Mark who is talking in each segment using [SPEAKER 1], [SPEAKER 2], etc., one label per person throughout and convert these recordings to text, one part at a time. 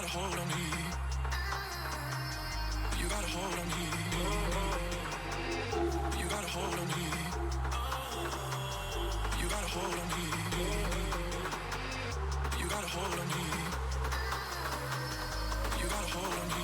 [SPEAKER 1] gotta hold on me. You gotta hold on me. You gotta hold on me. You gotta hold on me. You gotta hold on me. You gotta hold on me.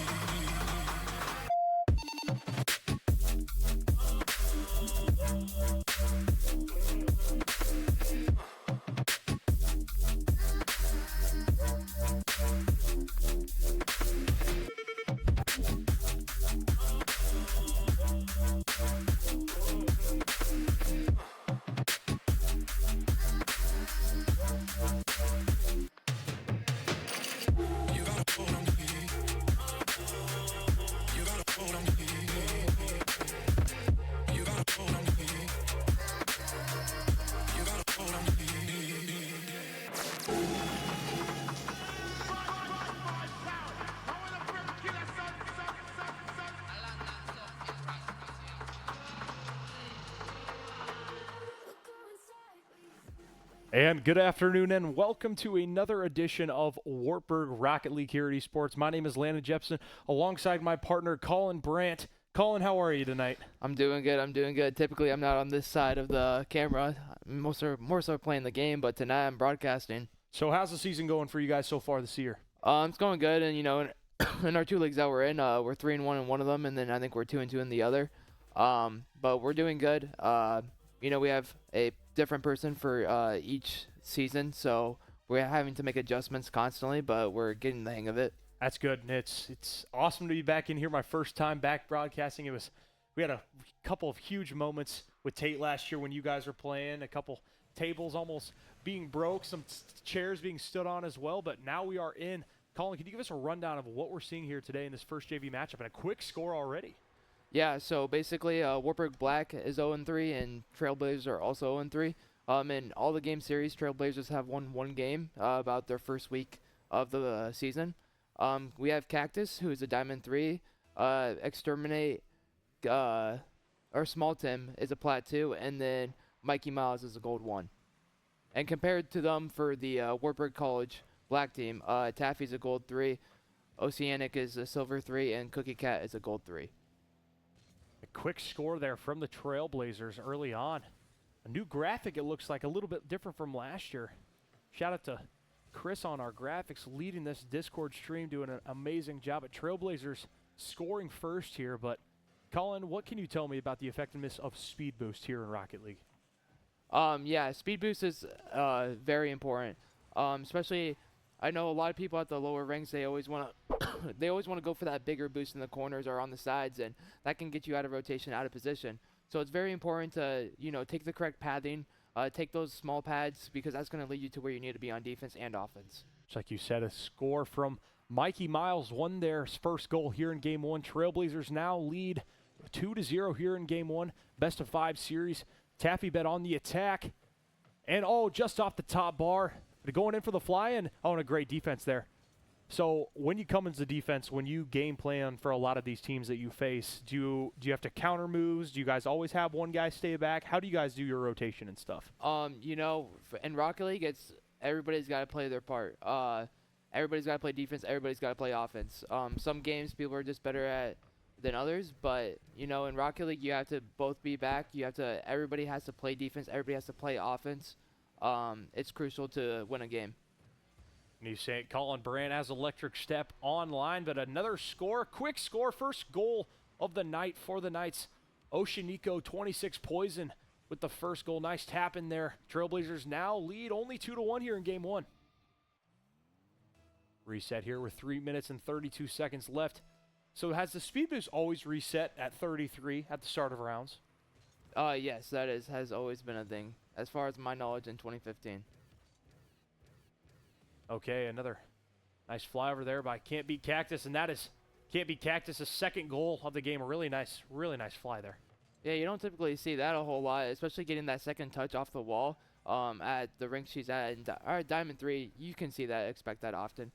[SPEAKER 2] And good afternoon and welcome to another edition of Wartburg Rocket League here at Esports. My name is Landon Jepson alongside my partner Colin Brandt. Colin, how are you tonight?
[SPEAKER 3] I'm doing good. Typically, I'm not on this side of the camera. I'm more so playing the game, but tonight I'm broadcasting.
[SPEAKER 2] So how's the season going for you guys so far this year?
[SPEAKER 3] It's going good, and in our two leagues that we're in, we're 3-1 in one of them, and then I think we're 2-2 in the other. But we're doing good. We have a different person for each season, so we're having to make adjustments constantly, but we're getting the hang of it.
[SPEAKER 2] That's good. And it's awesome to be back in here. My first time back broadcasting. We had a couple of huge moments with Tate last year when you guys were playing. A couple tables almost being broke, some chairs being stood on as well. But now we are in. Colin, can you give us a rundown of what we're seeing here today in this first JV matchup and a quick score already?
[SPEAKER 3] Yeah, so basically, Wartburg Black is 0-3, and Trailblazers are also 0-3. In all the game series, Trailblazers have won one game about their first week of the season. We have Cactus, who is a Diamond 3. Exterminate, or Small Tim, is a Plat 2. And then Mikey Miles is a Gold 1. And compared to them for the Wartburg College Black team, Taffy's a Gold 3, Oceanic is a Silver 3, and Cookie Cat is a Gold 3.
[SPEAKER 2] A quick score there from the Trailblazers early on. A new graphic, it looks like, a little bit different from last year. Shout out to Chris on our graphics leading this Discord stream, doing an amazing job at Trailblazers scoring first here. But Colin, what can you tell me about the effectiveness of Speed Boost here in Rocket League?
[SPEAKER 3] Yeah, Speed Boost is very important. Especially, I know a lot of people at the lower ranks, they always want to go for that bigger boost in the corners or on the sides, and that can get you out of rotation, out of position. So it's very important to, take the correct pathing, take those small pads, because that's going to lead you to where you need to be on defense and offense.
[SPEAKER 2] Just like you said, a score from Mikey Miles won their first goal here in Game 1. Trailblazers now lead 2-0 here in Game 1. Best of 5 series. Taffy bet on the attack. And, just off the top bar. Going in for the fly, and a great defense there. So when you come into defense, when you game plan for a lot of these teams that you face, do you have to counter moves? Do you guys always have one guy stay back? How do you guys do your rotation and stuff?
[SPEAKER 3] In Rocket League, everybody's got to play their part. Everybody's got to play defense. Everybody's got to play offense. Some games people are just better at than others, but in Rocket League, you have to both be back. Everybody has to play defense. Everybody has to play offense. It's crucial to win a game.
[SPEAKER 2] And you say Colin Brandt has Electric Step online, but another score, quick score, first goal of the night for the Knights. Oceanico 26 Poison with the first goal. Nice tap in there. Trailblazers now lead only 2-1 here in Game 1. Reset here with 3 minutes and 32 seconds left. So has the speed boost always reset at 33 at the start of rounds?
[SPEAKER 3] Yes, that has always been a thing, as far as my knowledge in 2015.
[SPEAKER 2] Okay, another nice fly over there by Can't Beat Cactus, and that is Can't Beat Cactus' second goal of the game. A really nice fly there.
[SPEAKER 3] Yeah, you don't typically see that a whole lot, especially getting that second touch off the wall at the rink she's at. And Diamond 3, you can see that, expect that often.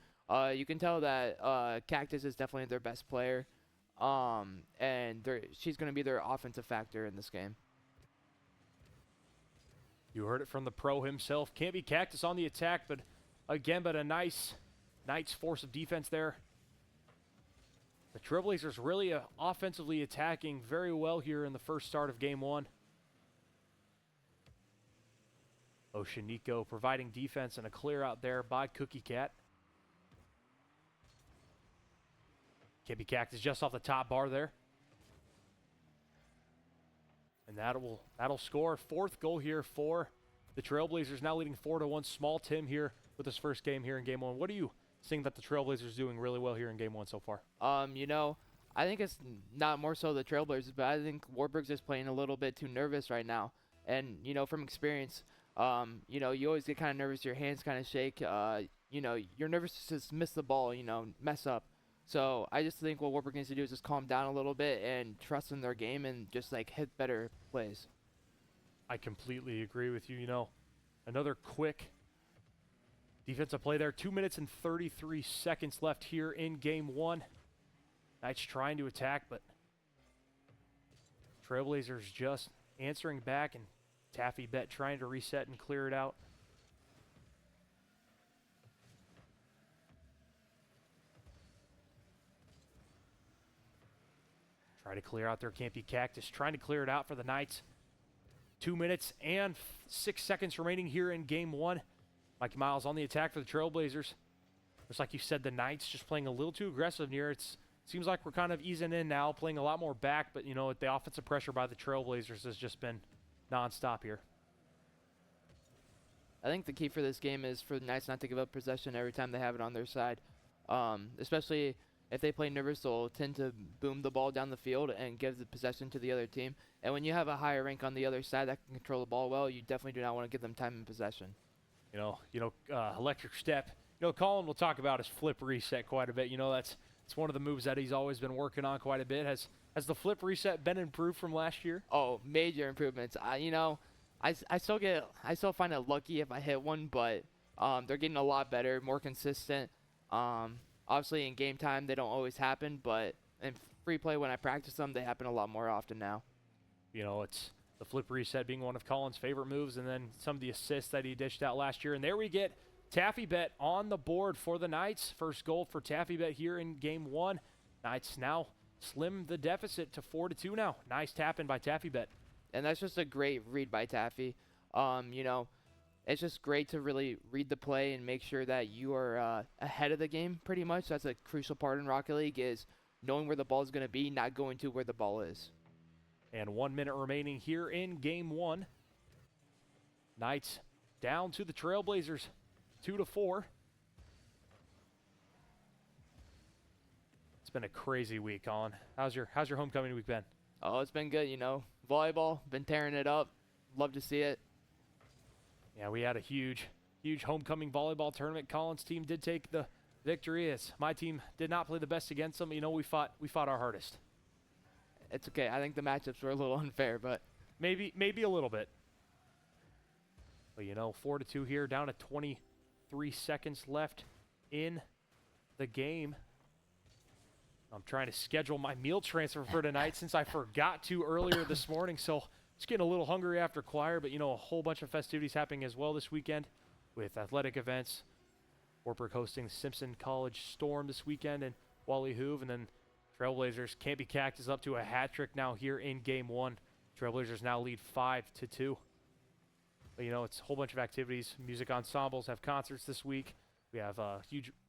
[SPEAKER 3] You can tell that Cactus is definitely their best player, and she's going to be their offensive factor in this game.
[SPEAKER 2] You heard it from the pro himself. Can't Be Cactus on the attack, but a nice Knights' force of defense there. The Trailblazers really offensively attacking very well here in the first start of game one. Oceanico providing defense and a clear out there by Cookie Cat. Kippy Cactus just off the top bar there. And that'll score. Fourth goal here for the Trailblazers, now leading 4-1. Small Tim here with his first game here in game one. What do you think that the Trailblazers doing really well here in game one so far?
[SPEAKER 3] You know, I think it's not more so the Trailblazers, but I think Wartburg's just playing a little bit too nervous right now. And, you know, from experience, you know, you always get kind of nervous, your hands kind of shake. You know, you're nervous to just miss the ball, you know, mess up. So I just think what Wartburg needs to do is just calm down a little bit and trust in their game and just, like, hit better plays.
[SPEAKER 2] I completely agree with you. You know, another quick defensive play there. 2 minutes and 33 seconds left here in game one. Knights trying to attack, but Trailblazers just answering back, and Taffy Bet trying to reset and clear it out. Try to clear out there. Campy Cactus trying to clear it out for the Knights. 2 minutes and 6 seconds remaining here in game one. Mikey Miles on the attack for the Trailblazers. Just like you said, the Knights just playing a little too aggressive near. It seems like we're kind of easing in now, playing a lot more back, but, you know, the offensive pressure by the Trailblazers has just been nonstop here.
[SPEAKER 3] I think the key for this game is for the Knights not to give up possession every time they have it on their side. Especially if they play nervous, they'll tend to boom the ball down the field and give the possession to the other team. And when you have a higher rank on the other side that can control the ball well, you definitely do not want to give them time in possession.
[SPEAKER 2] Electric step. You know, Colin will talk about his flip reset quite a bit. You know, that's one of the moves that he's always been working on quite a bit. Has the flip reset been improved from last year?
[SPEAKER 3] Oh, major improvements. You know, I still find it lucky if I hit one, but they're getting a lot better, more consistent. Obviously, in game time, they don't always happen, but in free play, when I practice them, they happen a lot more often now.
[SPEAKER 2] You know, it's the flip reset being one of Colin's favorite moves, and then some of the assists that he dished out last year. And there we get Taffy Bet on the board for the Knights. First goal for Taffy Bet here in game one. Knights now slim the deficit to 4-2 now. Nice tap in by Taffy Bet.
[SPEAKER 3] And that's just a great read by Taffy. You know, it's just great to really read the play and make sure that you are ahead of the game pretty much. That's a crucial part in Rocket League, is knowing where the ball is going to be, not going to where the ball is.
[SPEAKER 2] And 1 minute remaining here in game one. Knights down to the Trailblazers, 2-4. It's been a crazy week, Colin. How's your homecoming week been?
[SPEAKER 3] Oh, it's been good, you know. Volleyball, been tearing it up. Love to see it.
[SPEAKER 2] Yeah, we had a huge homecoming volleyball tournament. Colin's team did take the victory. As my team did not play the best against them. You know, we fought our hardest.
[SPEAKER 3] It's okay. I think the matchups were a little unfair, but
[SPEAKER 2] maybe a little bit. But, you know, 4-2 here, down to 23 seconds left in the game. I'm trying to schedule my meal transfer for tonight since I forgot to earlier this morning. So just getting a little hungry after choir, but, you know, a whole bunch of festivities happening as well this weekend with athletic events. Wartburg hosting the Simpson College Storm this weekend and Wally Hoove, and then Trailblazers. Campy Cactus up to a hat trick now here in game one. Trailblazers now lead 5-2. But, you know, it's a whole bunch of activities. Music ensembles have concerts this week. We have a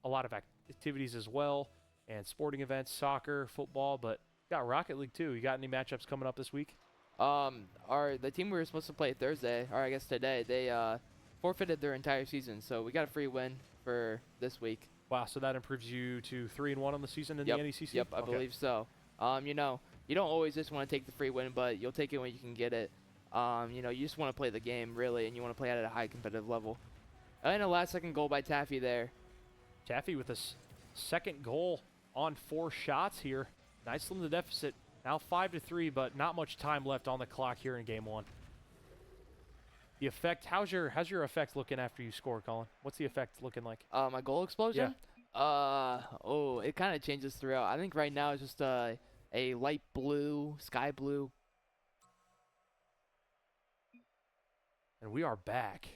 [SPEAKER 2] lot of activities as well, and sporting events, soccer, football, but got Rocket League too. You got any matchups coming up this week?
[SPEAKER 3] The team we were supposed to play Thursday, or I guess today, they forfeited their entire season, so we got a free win for this week.
[SPEAKER 2] Wow, so that improves you to 3-1 on the season in the NECC?
[SPEAKER 3] Yep, I believe so. You know, you don't always just want to take the free win, but you'll take it when you can get it. You know, you just want to play the game, really, and you want to play at a high competitive level. And a last-second goal by Taffy there.
[SPEAKER 2] Taffy with a second goal on 4 shots here. Nice slim the deficit. Now 5-3, but not much time left on the clock here in game one. The effect, how's your effect looking after you score, Colin? What's the effect looking like?
[SPEAKER 3] My goal explosion?
[SPEAKER 2] Yeah.
[SPEAKER 3] It kind of changes throughout. I think right now it's just a light blue, sky blue.
[SPEAKER 2] And we are back.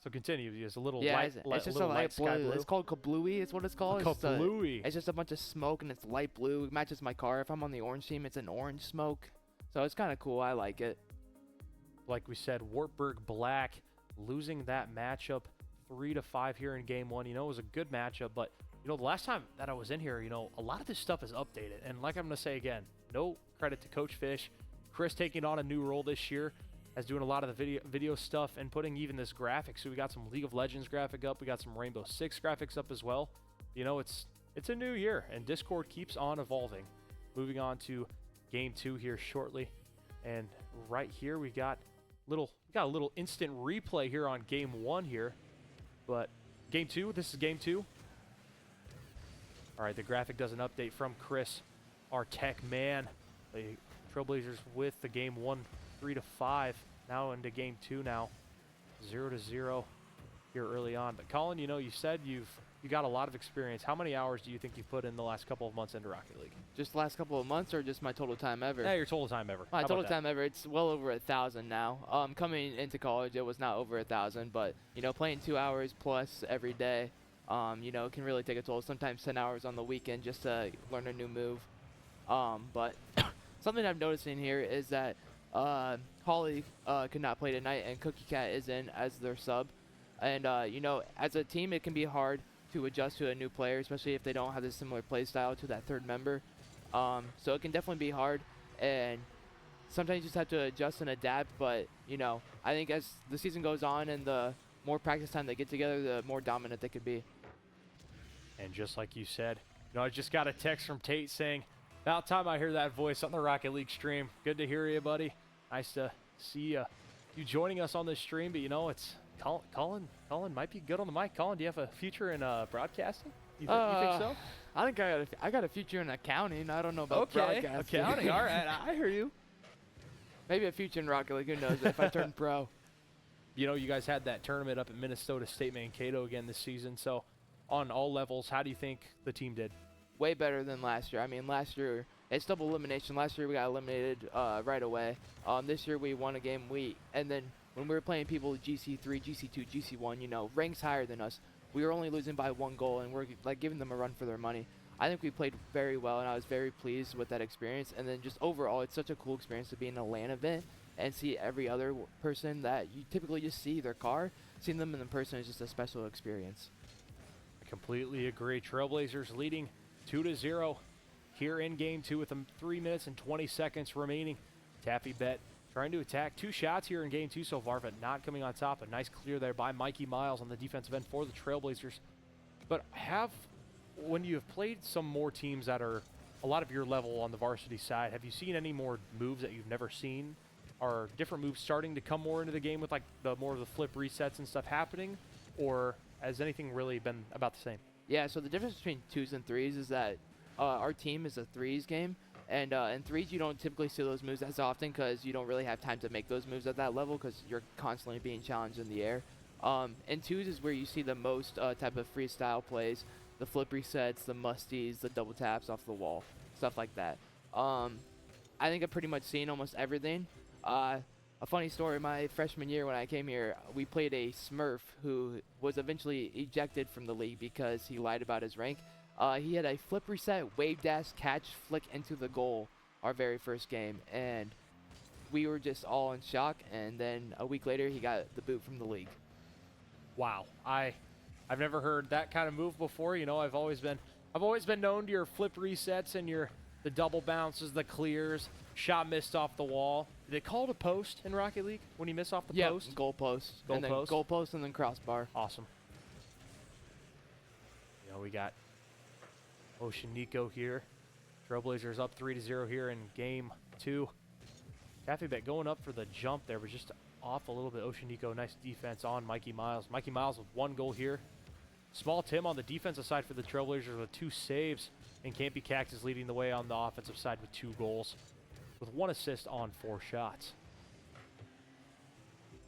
[SPEAKER 2] So continue. It's a little
[SPEAKER 3] Yeah,
[SPEAKER 2] light,
[SPEAKER 3] it's just a
[SPEAKER 2] little
[SPEAKER 3] light
[SPEAKER 2] sky
[SPEAKER 3] blue.
[SPEAKER 2] blue.
[SPEAKER 3] It's called kablooey. It's what it's called.
[SPEAKER 2] Kablooey.
[SPEAKER 3] It's just a bunch of smoke, and it's light blue. It matches my car. If I'm on the orange team, it's an orange smoke. So it's kind of cool. I like it.
[SPEAKER 2] Like we said, Wartburg Black losing that matchup 3-5 here in game 1. You know, it was a good matchup, but you know, the last time that I was in here, you know, a lot of this stuff is updated. And like I'm going to say again, no credit to Coach Fish. Chris taking on a new role this year as doing a lot of the video stuff and putting even this graphic. So we got some League of Legends graphic up. We got some Rainbow Six graphics up as well. You know, it's a new year, and Discord keeps on evolving. Moving on to game 2 here shortly. And right here we got a little instant replay here on game 1 here. But game 2, this is game 2. All right, the graphic does an update from Chris, our tech man. The Trailblazers with the game 1, 3-5. Now into game 2 now, 0-0 here early on. But Colin, you know, you said you got a lot of experience. How many hours do you think you've put in the last couple of months into Rocket League?
[SPEAKER 3] Just the last couple of months, or just my total time ever?
[SPEAKER 2] Yeah, your total time ever.
[SPEAKER 3] My
[SPEAKER 2] How
[SPEAKER 3] total
[SPEAKER 2] about that?
[SPEAKER 3] time ever, it's well over 1,000 now. Coming into college, it was not over 1,000, but you know, playing 2 hours plus every day, you know, can really take a toll. Sometimes 10 hours on the weekend just to learn a new move. But something I'm noticing here is that Holly could not play tonight, and Cookie Cat is in as their sub. And you know, as a team, it can be hard to adjust to a new player, especially if they don't have a similar play style to that third member. So it can definitely be hard, and sometimes you just have to adjust and adapt. But you know, I think as the season goes on and the more practice time they get together, the more dominant they could be.
[SPEAKER 2] And just like you said, you know, I just got a text from Tate saying, about time I hear that voice on the Rocket League stream. Good to hear you, buddy. Nice to see you joining us on this stream. But you know, it's Colin might be good on the mic. Colin, do you have a future in broadcasting? You think so?
[SPEAKER 3] I think I got a future in accounting. I don't know about broadcasting.
[SPEAKER 2] Accounting. All right, I hear you.
[SPEAKER 3] Maybe a future in Rocket League. Who knows? If I turn pro.
[SPEAKER 2] You know, you guys had that tournament up at Minnesota State Mankato again this season. So, on all levels, how do you think the team did?
[SPEAKER 3] Way better than last year. I mean, last year it's double elimination. Last year we got eliminated right away. This year we won a game. And then when we were playing people GC3, GC2, GC1, you know, ranks higher than us, we were only losing by 1 goal, and we're like giving them a run for their money. I think we played very well, and I was very pleased with that experience. And then just overall, it's such a cool experience to be in a LAN event and see every other person that you typically just see their car. Seeing them in person is just a special experience.
[SPEAKER 2] I completely agree. Trailblazers leading 2-0 here in game 2 with 3 minutes and 20 seconds remaining. Taffy Bet trying to attack 2 shots here in game 2 so far, but not coming on top. A nice clear there by Mikey Miles on the defensive end for the Trailblazers. But when you have played some more teams that are a lot of your level on the varsity side, have you seen any more moves that you've never seen? Are different moves starting to come more into the game with like more of the flip resets and stuff happening? Or has anything really been about the same?
[SPEAKER 3] Yeah, so the difference between 2s and 3s is that our team is a 3s game. And in 3s, you don't typically see those moves as often because you don't really have time to make those moves at that level because you're constantly being challenged in the air. And 2s is where you see the most type of freestyle plays, the flip resets, the musties, the double taps off the wall, stuff like that. I think I've pretty much seen almost everything. A funny story, my freshman year when I came here, we played a Smurf who was eventually ejected from the league because he lied about his rank. He had a flip reset, wave dash, catch, flick into the goal our very first game, and we were just all in shock, and then a week later he got the boot from the league.
[SPEAKER 2] Wow. I've never heard that kind of move before. You know, I've always been known to your flip resets and the double bounces, the clears, shot missed off the wall. Did they call it a post in Rocket League when you miss off the post?
[SPEAKER 3] Yeah, goal post.
[SPEAKER 2] Goal
[SPEAKER 3] and
[SPEAKER 2] post?
[SPEAKER 3] Then goal post and then crossbar.
[SPEAKER 2] Awesome. You know, we got Ocean Nico here. Trailblazers up 3-0 here in game 2. Taffy Bet going up for the jump there, but just off a little bit. Ocean Nico, nice defense on Mikey Miles. Mikey Miles with 1 goal here. Small Tim on the defensive side for the Trailblazers with 2 saves. And Campy Cactus leading the way on the offensive side with 2 goals. With 1 assist on 4 shots.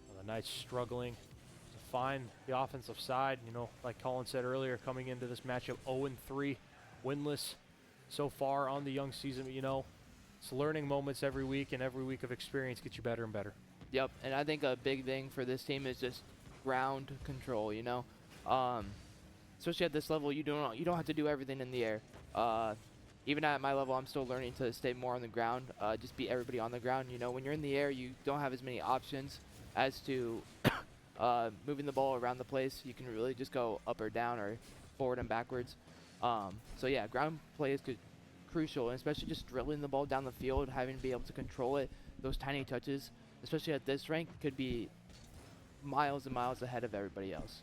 [SPEAKER 2] Well, a nice struggling to find the offensive side. You know, like Colin said earlier, coming into this matchup 0-3, winless so far on the young season. But, you know, it's learning moments every week, and every week of experience gets you better and better.
[SPEAKER 3] Yep, and I think a big thing for this team is just ground control, you know. Especially at this level, you don't have to do everything in the air. Even at my level, I'm still learning to stay more on the ground, just beat everybody on the ground. You know, when you're in the air, you don't have as many options as to moving the ball around the place. You can really just go up or down or forward and backwards. So yeah, ground play is crucial, and especially just drilling the ball down the field, having to be able to control it. Those tiny touches, especially at this rank, could be miles and miles ahead of everybody else.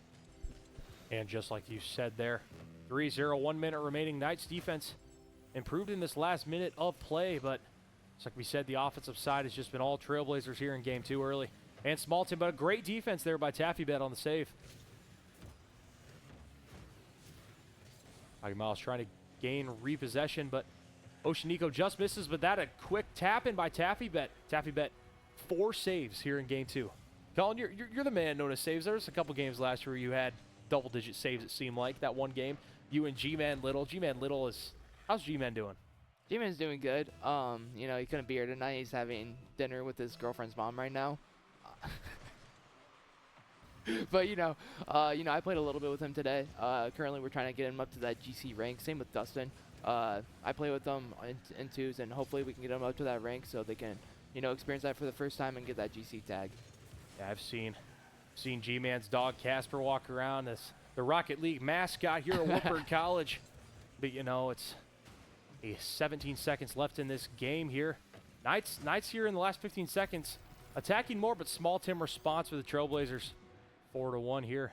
[SPEAKER 2] And just like you said there, 3-0, 1 minute remaining. Knights defense improved in this last minute of play, but it's like we said, the offensive side has just been all Trailblazers here in game 2 early. And Smallton, but a great defense there by TaffyBet on the save. Miles trying to gain repossession, but Oceanico just misses, but that a quick tap in by TaffyBet. TaffyBet 4 saves here in game 2. Colin, you're the man known as saves. There was a couple games last year where you had double-digit saves, it seemed like. That one game, you and G-Man Little. G-Man Little is, how's G-Man doing?
[SPEAKER 3] G-Man's doing good. You know, he couldn't be here tonight. He's having dinner with his girlfriend's mom right now. But you know, I played a little bit with him today. Currently, we're trying to get him up to that GC rank. Same with Dustin. I play with them in twos, and hopefully we can get them up to that rank so they can, you know, experience that for the first time and get that GC tag.
[SPEAKER 2] Yeah, I've seen G-Man's dog Casper walk around as the Rocket League mascot here at Wartburg College. But you know, it's 17 seconds left in this game here. Knights here in the last 15 seconds, attacking more, but small Tim response for the Trailblazers. 4-1 here.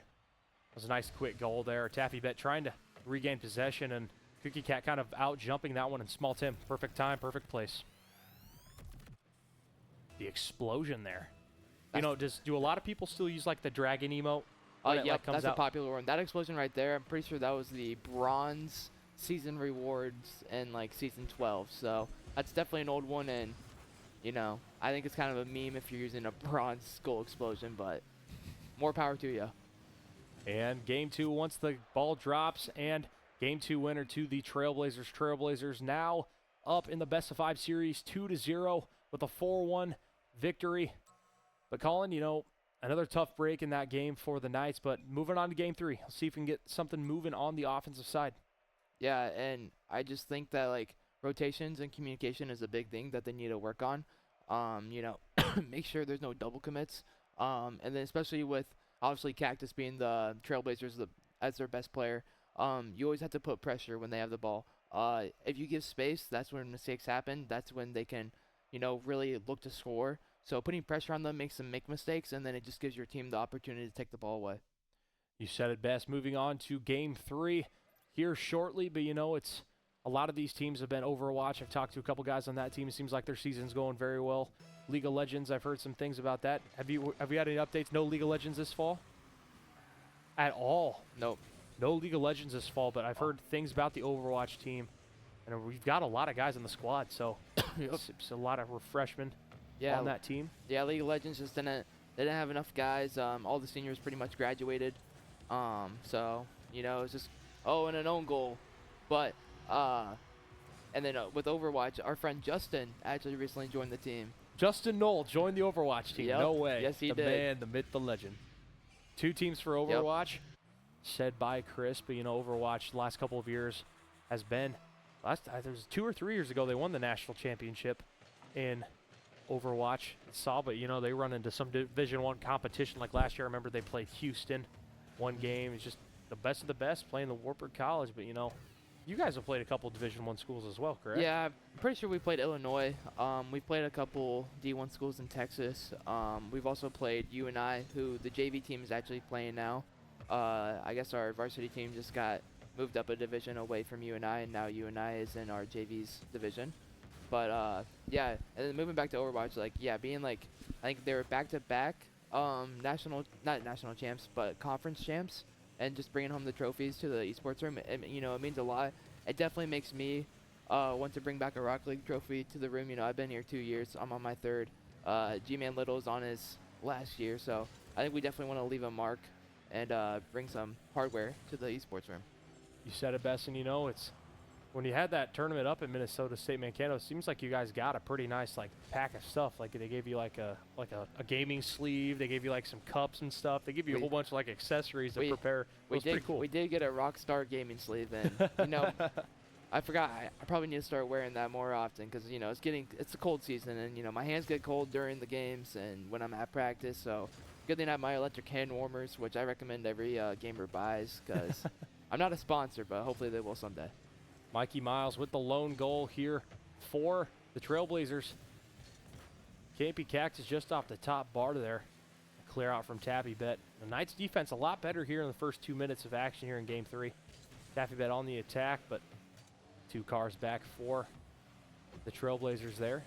[SPEAKER 2] That was a nice quick goal there. TaffyBet trying to regain possession, and Cookie Cat kind of out jumping that one, and small Tim, perfect time, perfect place. The explosion there. You know, do a lot of people still use like the dragon emote?
[SPEAKER 3] Yeah, that's a popular one. That explosion right there, I'm pretty sure that was the bronze season rewards in like season 12. So that's definitely an old one, and you know, I think it's kind of a meme if you're using a bronze skull explosion, but more power to you. And
[SPEAKER 2] game 2, once the ball drops, and game 2 winner to the Trailblazers. Trailblazers now up in the best of 5 series 2-0 with a 4-1 victory. But Colin, you know, another tough break in that game for the Knights, but moving on to game 3. Let's see if we can get something moving on the offensive side.
[SPEAKER 3] Yeah, and I just think that like rotations and communication is a big thing that they need to work on. You know, make sure there's no double commits. And then especially with obviously Cactus being the Trailblazers as their best player, you always have to put pressure when they have the ball. If you give space, that's when mistakes happen. That's when they can, you know, really look to score. So putting pressure on them makes them make mistakes, and then it just gives your team the opportunity to take the ball away.
[SPEAKER 2] You said it best. Moving on to game 3 here shortly, but you know, it's a lot of these teams have been Overwatch. I've talked to a couple guys on that team. It seems like their season's going very well. League of Legends, I've heard some things about that. Have you had any updates? No League of Legends this fall? At all?
[SPEAKER 3] Nope.
[SPEAKER 2] No League of Legends this fall, but I've heard things about the Overwatch team. And we've got a lot of guys in the squad, so it's a lot of refreshment on that team.
[SPEAKER 3] Yeah, League of Legends just didn't have enough guys. All the seniors pretty much graduated. So, you know, it's just, and an own goal. But, and then with Overwatch, our friend Justin actually recently joined the team.
[SPEAKER 2] Justin Knoll joined the Overwatch team.
[SPEAKER 3] Yep.
[SPEAKER 2] No way.
[SPEAKER 3] Yes, he did.
[SPEAKER 2] The man, the myth, the legend. 2 teams for Overwatch, said by Chris, but you know, Overwatch the last couple of years has been, there was 2 or 3 years ago, they won the national championship in Overwatch. But you know, they run into some Division 1 competition. Like last year, I remember they played Houston one game. It's just the best of the best playing the Wartburg College, but you know, you guys have played a couple Division 1 schools as well, correct?
[SPEAKER 3] Yeah, I'm pretty sure we played Illinois. We played a couple D1 schools in Texas. We've also played UNI, who the JV team is actually playing now. I guess our varsity team just got moved up a division away from UNI, and now UNI is in our JV's division. But yeah, and then moving back to Overwatch, like being like, I think they were back-to-back not national champs, but conference champs. And just bringing home the trophies to the esports room, you know, it means a lot. It definitely makes me want to bring back a Rocket League trophy to the room. You know, I've been here 2 years. I'm on my 3rd. G-Man Little's on his last year, so I think we definitely want to leave a mark and bring some hardware to the esports room.
[SPEAKER 2] You said it best, and you know, it's when you had that tournament up at Minnesota State Mankato, it seems like you guys got a pretty nice like pack of stuff. Like they gave you like a gaming sleeve. They gave you like some cups and stuff. They give you a whole bunch of like accessories to prepare. It was pretty cool.
[SPEAKER 3] We did get a Rockstar gaming sleeve, and you know, I forgot. I probably need to start wearing that more often because you know it's a cold season, and you know my hands get cold during the games and when I'm at practice. So good thing I have my electric hand warmers, which I recommend every gamer buys because I'm not a sponsor, but hopefully they will someday.
[SPEAKER 2] Mikey Miles with the lone goal here for the Trailblazers. Campy Cactus just off the top bar there. Clear out from Taffy Bet. The Knights defense a lot better here in the first 2 minutes of action here in game 3. Taffy Bet on the attack, but 2 cars back for the Trailblazers there.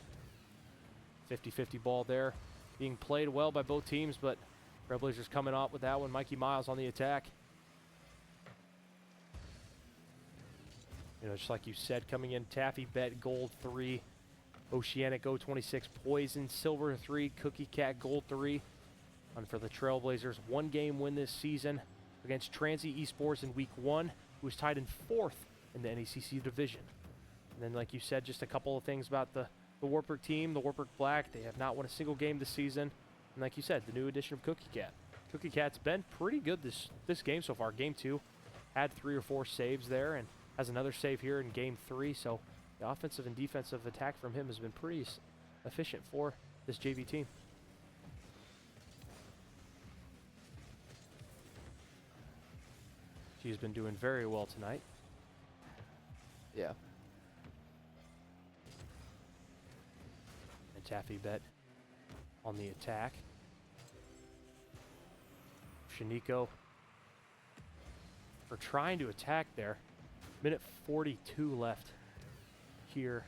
[SPEAKER 2] 50-50 ball there. Being played well by both teams, but Trailblazers coming out with that one. Mikey Miles on the attack. You know, just like you said, coming in, Taffy Bet, gold 3. Oceanic, 26, Poison, silver 3. Cookie Cat, gold 3. And for the Trailblazers, 1-game win this season against Transy Esports in week 1, who was tied in 4th in the NECC division. And then, like you said, just a couple of things about the Wartburg team, the Wartburg Black. They have not won a single game this season. And like you said, the new addition of Cookie Cat. Cookie Cat's been pretty good this game so far. Game 2 had 3 or 4 saves there, and has another save here in game 3, so the offensive and defensive attack from him has been pretty efficient for this JV team. She's been doing very well tonight.
[SPEAKER 3] Yeah.
[SPEAKER 2] And Taffy Bet on the attack. Shaniko for trying to attack there. Minute 42 left here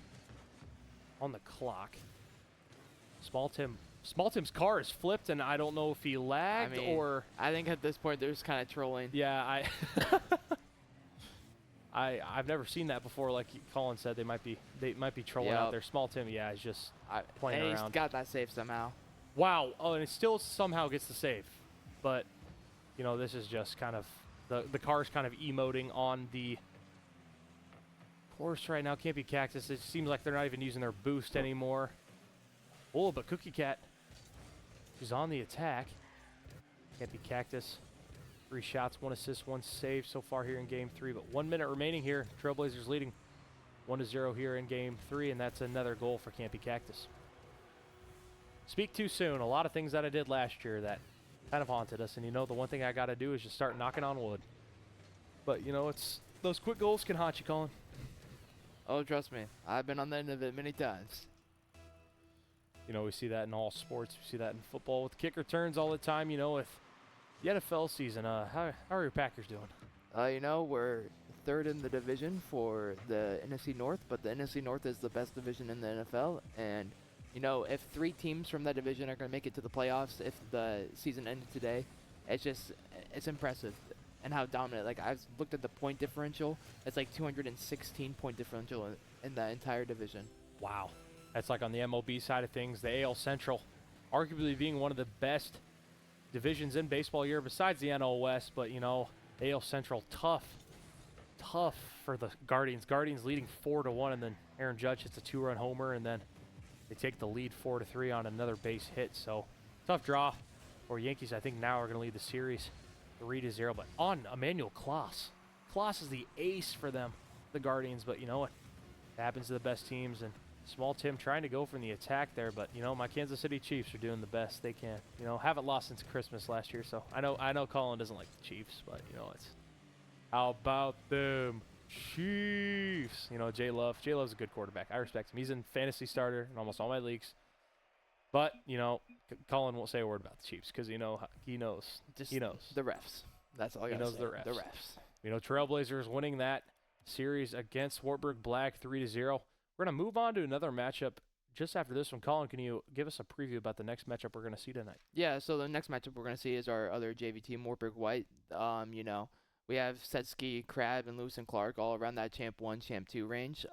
[SPEAKER 2] on the clock. Small Tim's car is flipped, and I don't know if he lagged or.
[SPEAKER 3] I think at this point they're just kind of trolling.
[SPEAKER 2] Yeah, I've never seen that before. Like Colin said, they might be trolling out there. Small Tim, yeah, is just playing
[SPEAKER 3] and
[SPEAKER 2] around.
[SPEAKER 3] He's got that save somehow.
[SPEAKER 2] Wow. Oh, and it still somehow gets the save, but you know this is just kind of the car's kind of emoting on the course right now. Campy Cactus, it seems like they're not even using their boost anymore. Oh, but Cookie Cat, she's on the attack. Campy Cactus, 3 shots, 1 assist, 1 save so far here in game 3, but 1 minute remaining here. Trailblazers leading 1-0 here in game 3, and that's another goal for Campy Cactus. Speak too soon. A lot of things that I did last year that kind of haunted us, and you know the one thing I got to do is just start knocking on wood. But you know, it's those quick goals can haunt you, Colin.
[SPEAKER 3] Oh, trust me. I've been on the end of it many times.
[SPEAKER 2] You know, we see that in all sports. We see that in football with kick returns all the time. You know, with the NFL season, how are your Packers doing?
[SPEAKER 3] You know, we're 3rd in the division for the NFC North, but the NFC North is the best division in the NFL. And, you know, if 3 teams from that division are going to make it to the playoffs, if the season ended today, it's impressive. And how dominant. Like, I've looked at the point differential. It's like 216 point differential in the entire division.
[SPEAKER 2] Wow. That's like on the MLB side of things. The AL Central, arguably being one of the best divisions in baseball year besides the NL West. But, you know, AL Central, tough for the Guardians. Guardians leading 4-1, and then Aaron Judge hits a 2-run homer, and then they take the lead 4-3 on another base hit. So, tough draw for Yankees. I think now are going to lead the series 3-0, but on Emmanuel Klaas. Klaas is the ace for them, the Guardians, but you know what? It happens to the best teams, and Small Tim trying to go from the attack there, but you know, my Kansas City Chiefs are doing the best they can. You know, haven't lost since Christmas last year, so I know Colin doesn't like the Chiefs, but you know, it's how about them Chiefs? You know, Jay Love's a good quarterback. I respect him. He's in fantasy starter in almost all my leagues. But, you know, Colin won't say a word about the Chiefs because, you know, he knows. He knows.
[SPEAKER 3] The refs. That's all I got to say.
[SPEAKER 2] He knows the refs.
[SPEAKER 3] The refs.
[SPEAKER 2] You know, Trailblazers winning that series against Wartburg Black 3-0. We're going to move on to another matchup just after this one. Colin, can you give us a preview about the next matchup we're going to see tonight?
[SPEAKER 3] Yeah, so the next matchup we're going to see is our other JV team, Wartburg White. You know, we have Setsky, Crab, and Lewis and Clark all around that Champ 1, Champ 2 range.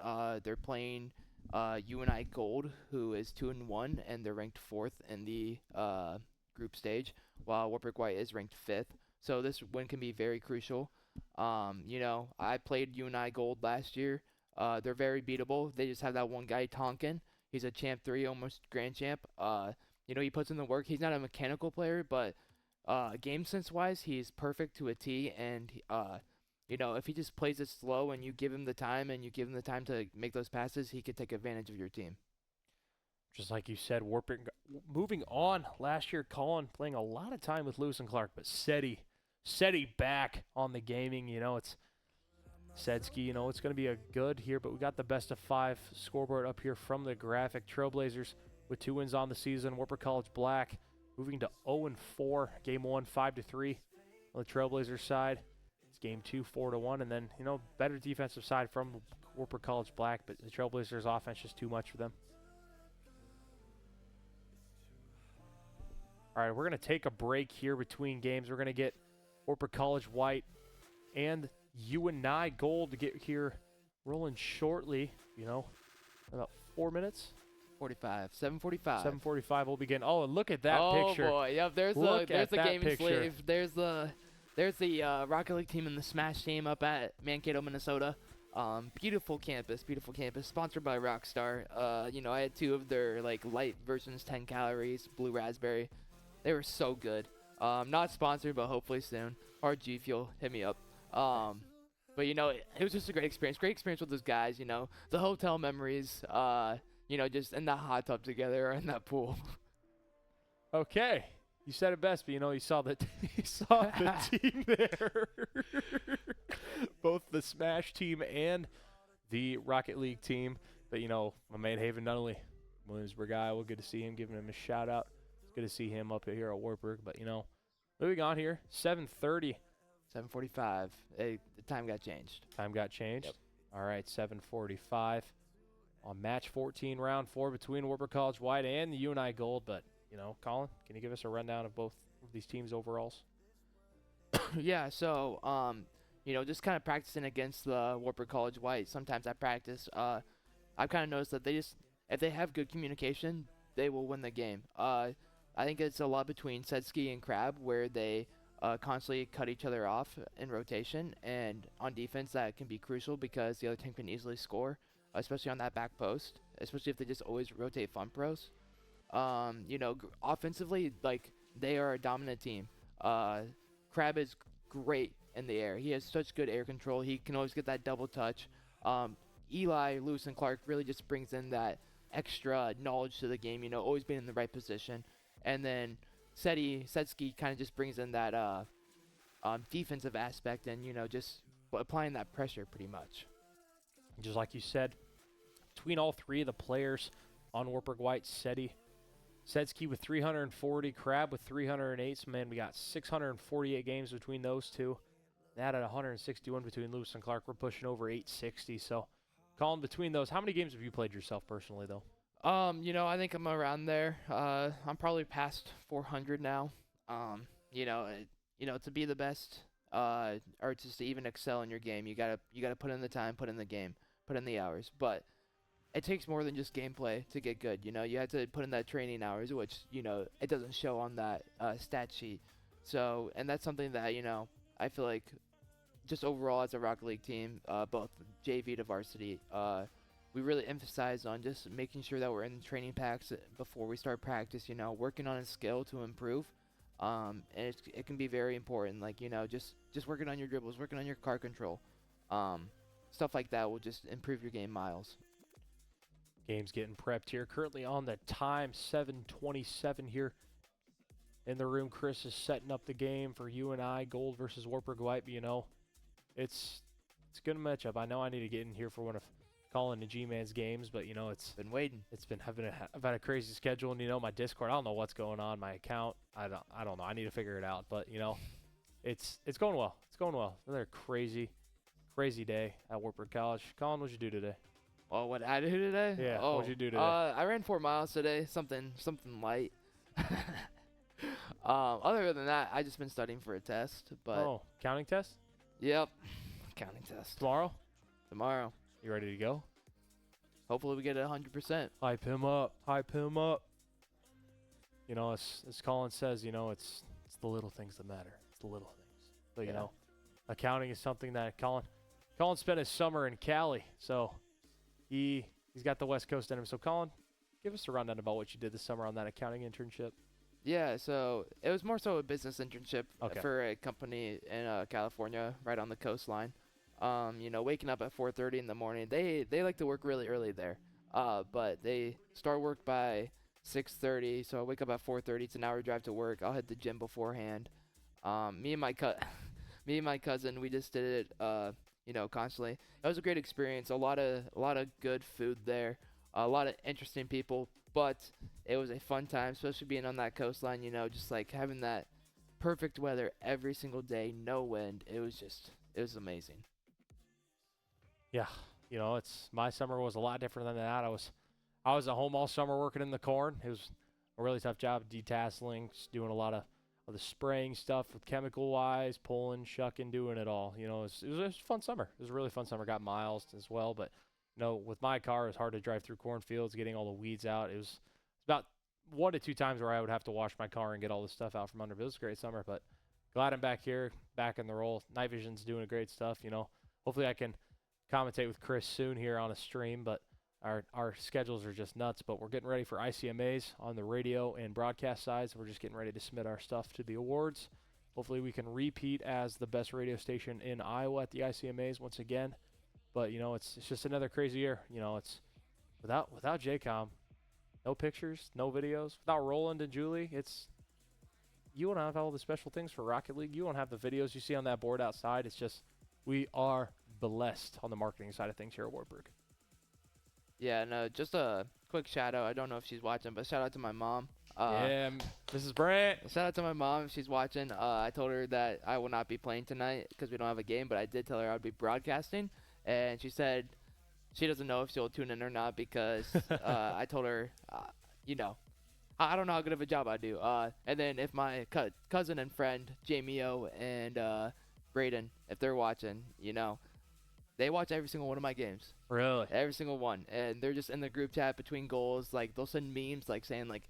[SPEAKER 3] They're playing UNI Gold, who is 2-1, and they're ranked 4th in the group stage, while Wartburg White is ranked 5th. So this win can be very crucial. You know, I played UNI Gold last year. They're very beatable. They just have that one guy, Tonkin. He's a champ 3, almost grand champ. He puts in the work. He's not a mechanical player, but game sense wise, he's perfect to a T. And if he just plays it slow and you give him the time to make those passes, he could take advantage of your team.
[SPEAKER 2] Just like you said, Wartburg moving on. Last year, Colin playing a lot of time with Lewis and Clark, but SETI back on the gaming. It's Sedsky. It's going to be a good here, but we got the best of 5 scoreboard up here from the graphic. Trailblazers with 2 wins on the season. Wartburg College Black moving to 0-4. Game 1, 5-3 on the Trailblazers side. It's game 2, 4-1, and then better defensive side from Wartburg College Black, but the Trailblazers offense just too much for them. All right, we're going to take a break here between games. We're going to get Wartburg College White and UNI Gold to get here rolling shortly, about 4 minutes.
[SPEAKER 3] 7:45.
[SPEAKER 2] 7:45 will begin. Oh, and look at that picture.
[SPEAKER 3] Oh, boy. Yep, there's the gaming slave. There's the Rocket League team and the Smash team up at Mankato, Minnesota. Beautiful campus, sponsored by Rockstar. I had 2 of their light versions, 10 calories, blue raspberry. They were so good. Not sponsored, but hopefully soon. Or G Fuel, hit me up. But it was just a great experience with those guys. The hotel memories. Just in that hot tub together or in that pool.
[SPEAKER 2] Okay, you said it best, but you saw the team there. Both the Smash team and the Rocket League team. But my man Haven Nunnally, Williamsburg, Iowa. Good to see him. Giving him a shout out. It's good to see him up here at Wartburg. But moving on here, 7:30.
[SPEAKER 3] 7:45. The time got changed.
[SPEAKER 2] Yep. All right, 7:45 on match 14, round 4 between Wartburg College White and the UNI Gold. But Colin, can you give us a rundown of both of these teams' overalls?
[SPEAKER 3] Yeah. So just kind of practicing against the Wartburg College White. Sometimes I practice. I've kind of noticed that if they have good communication, they will win the game. I think it's a lot between Sedsky and Crab, where they constantly cut each other off in rotation, and on defense that can be crucial because the other team can easily score, especially on that back post, especially if they just always rotate front pros. Offensively, they are a dominant team. Crab is great in the air. He has such good air control. He can always get that double touch. Eli, Lewis, and Clark really just brings in that extra knowledge to the game, always being in the right position. And then Sedsky kind of just brings in that defensive aspect and, just applying that pressure pretty much.
[SPEAKER 2] Just like you said, between all 3 of the players on Wartburg White, Sedsky with 340, Crab with 308. So, man, we got 648 games between those 2. That at 161 between Lewis and Clark. We're pushing over 860. So, Colin, between those, how many games have you played yourself personally, though?
[SPEAKER 3] I think I'm around there. I'm probably past 400 now. To be the best, or just to even excel in your game, you gotta put in the time, put in the game, put in the hours. But it takes more than just gameplay to get good. You have to put in that training hours, which it doesn't show on that stat sheet. So, and that's something that I feel like just overall as a Rocket League team, both JV to varsity, we really emphasize on just making sure that we're in training packs before we start practice, working on a skill to improve. And it can be very important, just working on your dribbles, working on your car control. Stuff like that will just improve your game miles.
[SPEAKER 2] Game's getting prepped here. Currently on the time, 7:27 here in the room. Chris is setting up the game for UNI Gold versus Wartburg White. But, it's a good matchup. I know I need to get in here for one of Colin and G-Man's games, but it's
[SPEAKER 3] been waiting.
[SPEAKER 2] I've had a crazy schedule, and my Discord. I don't know what's going on. My account, I don't know. I need to figure it out. But it's going well. It's going well. Another crazy day at Wartburg College. Colin, what'd you do today?
[SPEAKER 3] Oh, what I do today?
[SPEAKER 2] Yeah. What'd you do today?
[SPEAKER 3] I ran 4 miles today. Something light. Other than that, I just been studying for a test. But
[SPEAKER 2] counting test?
[SPEAKER 3] Yep, counting test.
[SPEAKER 2] Tomorrow. You ready to go?
[SPEAKER 3] Hopefully we get 100%.
[SPEAKER 2] Hype him up. As Colin says, it's the little things that matter. It's the little things. But, accounting is something that Colin spent his summer in Cali. So he's got the West Coast in him. So, Colin, give us a rundown about what you did this summer on that accounting internship.
[SPEAKER 3] Yeah, so it was more so a business internship
[SPEAKER 2] Okay.
[SPEAKER 3] for a company in California, right on the coastline. Waking up at 4:30 in the morning. They like to work really early there, but they start work by 6:30. So I wake up at 4:30. It's an hour drive to work. I'll hit the gym beforehand. Me and my me and my cousin, we just did it. Constantly. It was a great experience. A lot of good food there. A lot of interesting people, but it was a fun time, especially being on that coastline. Just like having that perfect weather every single day, no wind. It was amazing.
[SPEAKER 2] Yeah, it's my summer was a lot different than that. I was at home all summer working in the corn. It was a really tough job detasseling, just doing a lot of the spraying stuff with chemical wise, pulling, shucking, doing it all. It was a fun summer. It was a really fun summer. Got miles as well, but with my car, it was hard to drive through cornfields, getting all the weeds out. It was about 1 to 2 times where I would have to wash my car and get all this stuff out from under. But it was a great summer, but glad I'm back here, back in the role. Night Vision's doing great stuff. Hopefully I can commentate with Chris soon here on a stream, but our schedules are just nuts. But we're getting ready for ICMAs on the radio and broadcast sides. We're just getting ready to submit our stuff to the awards. Hopefully we can repeat as the best radio station in Iowa at the ICMAs once again. But it's just another crazy year. It's without JCOM, no pictures, no videos. Without Roland and Julie, you won't have all the special things for Rocket League. You won't have the videos you see on that board outside. It's just we are blessed on the marketing side of things here at Wartburg.
[SPEAKER 3] Yeah, no, just a quick shout out. I don't know if she's watching, but shout out to my mom.
[SPEAKER 2] Mrs. Brandt.
[SPEAKER 3] Shout out to my mom if she's watching. I told her that I will not be playing tonight because we don't have a game, but I did tell her I would be broadcasting. And she said she doesn't know if she'll tune in or not because I told her, I don't know how good of a job I do. And then if my cousin and friend, Jamie O and Braden, if they're watching, they watch every single one of my games.
[SPEAKER 2] Really?
[SPEAKER 3] Every single one. And they're just in the group chat between goals. Like, they'll send memes, like, saying, like,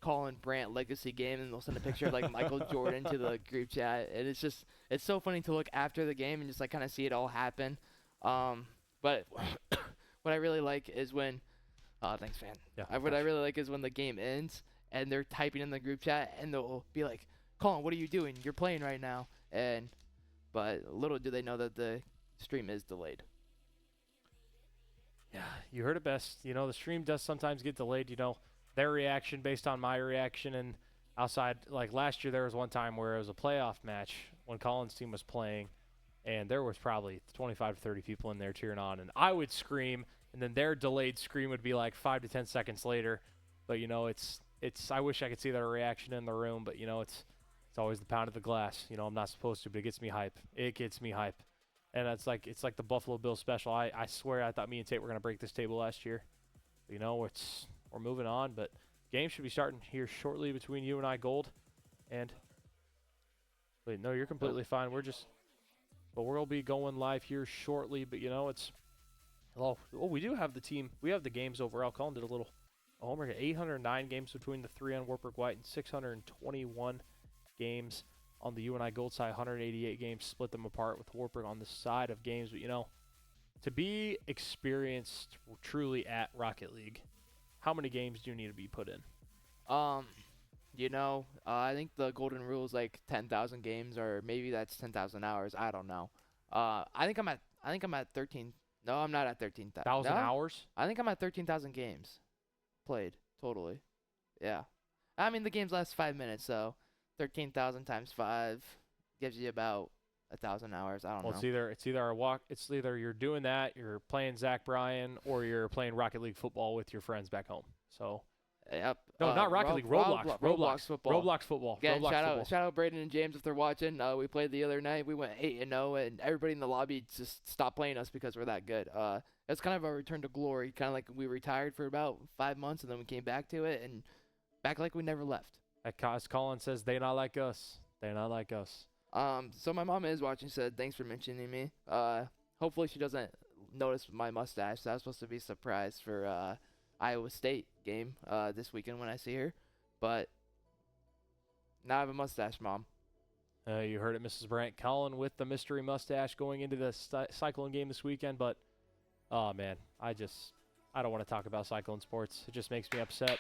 [SPEAKER 3] Colin Brandt legacy game, and they'll send a picture of, like, Michael Jordan to the group chat. And it's so funny to look after the game and just, like, kind of see it all happen. But what I really like is when thanks, fan.
[SPEAKER 2] Yeah,
[SPEAKER 3] what I really like is when the game ends and they're typing in the group chat and they'll be like, Colin, what are you doing? You're playing right now. But little do they know that the stream is delayed.
[SPEAKER 2] Yeah, you heard it best. The stream does sometimes get delayed. Their reaction based on my reaction. And outside, like last year, there was one time where it was a playoff match when Colin's team was playing, and there was probably 25 to 30 people in there cheering on. And I would scream, and then their delayed scream would be like 5 to 10 seconds later. But, I wish I could see their reaction in the room. But, it's always the pound of the glass. I'm not supposed to, but it gets me hype. It gets me hype. And it's like the Buffalo Bills special. I swear I thought me and Tate were going to break this table last year. But, we're moving on. But game should be starting here shortly between UNI Gold and – wait, no, you're completely fine. We'll be going live here shortly. But, we do have the team. We have the games overall. Colin did a little homework. 809 games between the three on Wartburg White and 621 games on the UNI Gold side. 188 games, split them apart with Wartburg on the side of games. But, to be experienced truly at Rocket League, how many games do you need to be put in?
[SPEAKER 3] I think the golden rule is like 10,000 games, or maybe that's 10,000 hours. I don't know. I think I'm at 13. No, I'm not at 13,000
[SPEAKER 2] hours.
[SPEAKER 3] I think I'm at 13,000 games played totally. Yeah. I mean, the games last 5 minutes, so 13,000 times 5 gives you about 1,000 hours. I don't know.
[SPEAKER 2] It's either you're doing that, you're playing Zach Bryan, or you're playing Rocket League football with your friends back home. So.
[SPEAKER 3] Yep.
[SPEAKER 2] No, not Rocket League. Roblox football. Roblox football.
[SPEAKER 3] Again, shout out Braden and James if they're watching. We played the other night. We went 8-0, and everybody in the lobby just stopped playing us because we're that good. It's kind of a return to glory. Kind of like we retired for about 5 months, and then we came back to it, and back like we never left. As
[SPEAKER 2] Colin says, they not like us. They're not like us.
[SPEAKER 3] So my mom is watching. Said thanks for mentioning me. Hopefully she doesn't notice my mustache. That was supposed to be a surprise for Iowa State game this weekend when I see her, but now I have a mustache, Mom.
[SPEAKER 2] You heard it, Mrs. Brandt. Colin with the mystery mustache going into the Cyclone game this weekend, but Oh, man. I don't want to talk about cycling sports. It just makes me upset.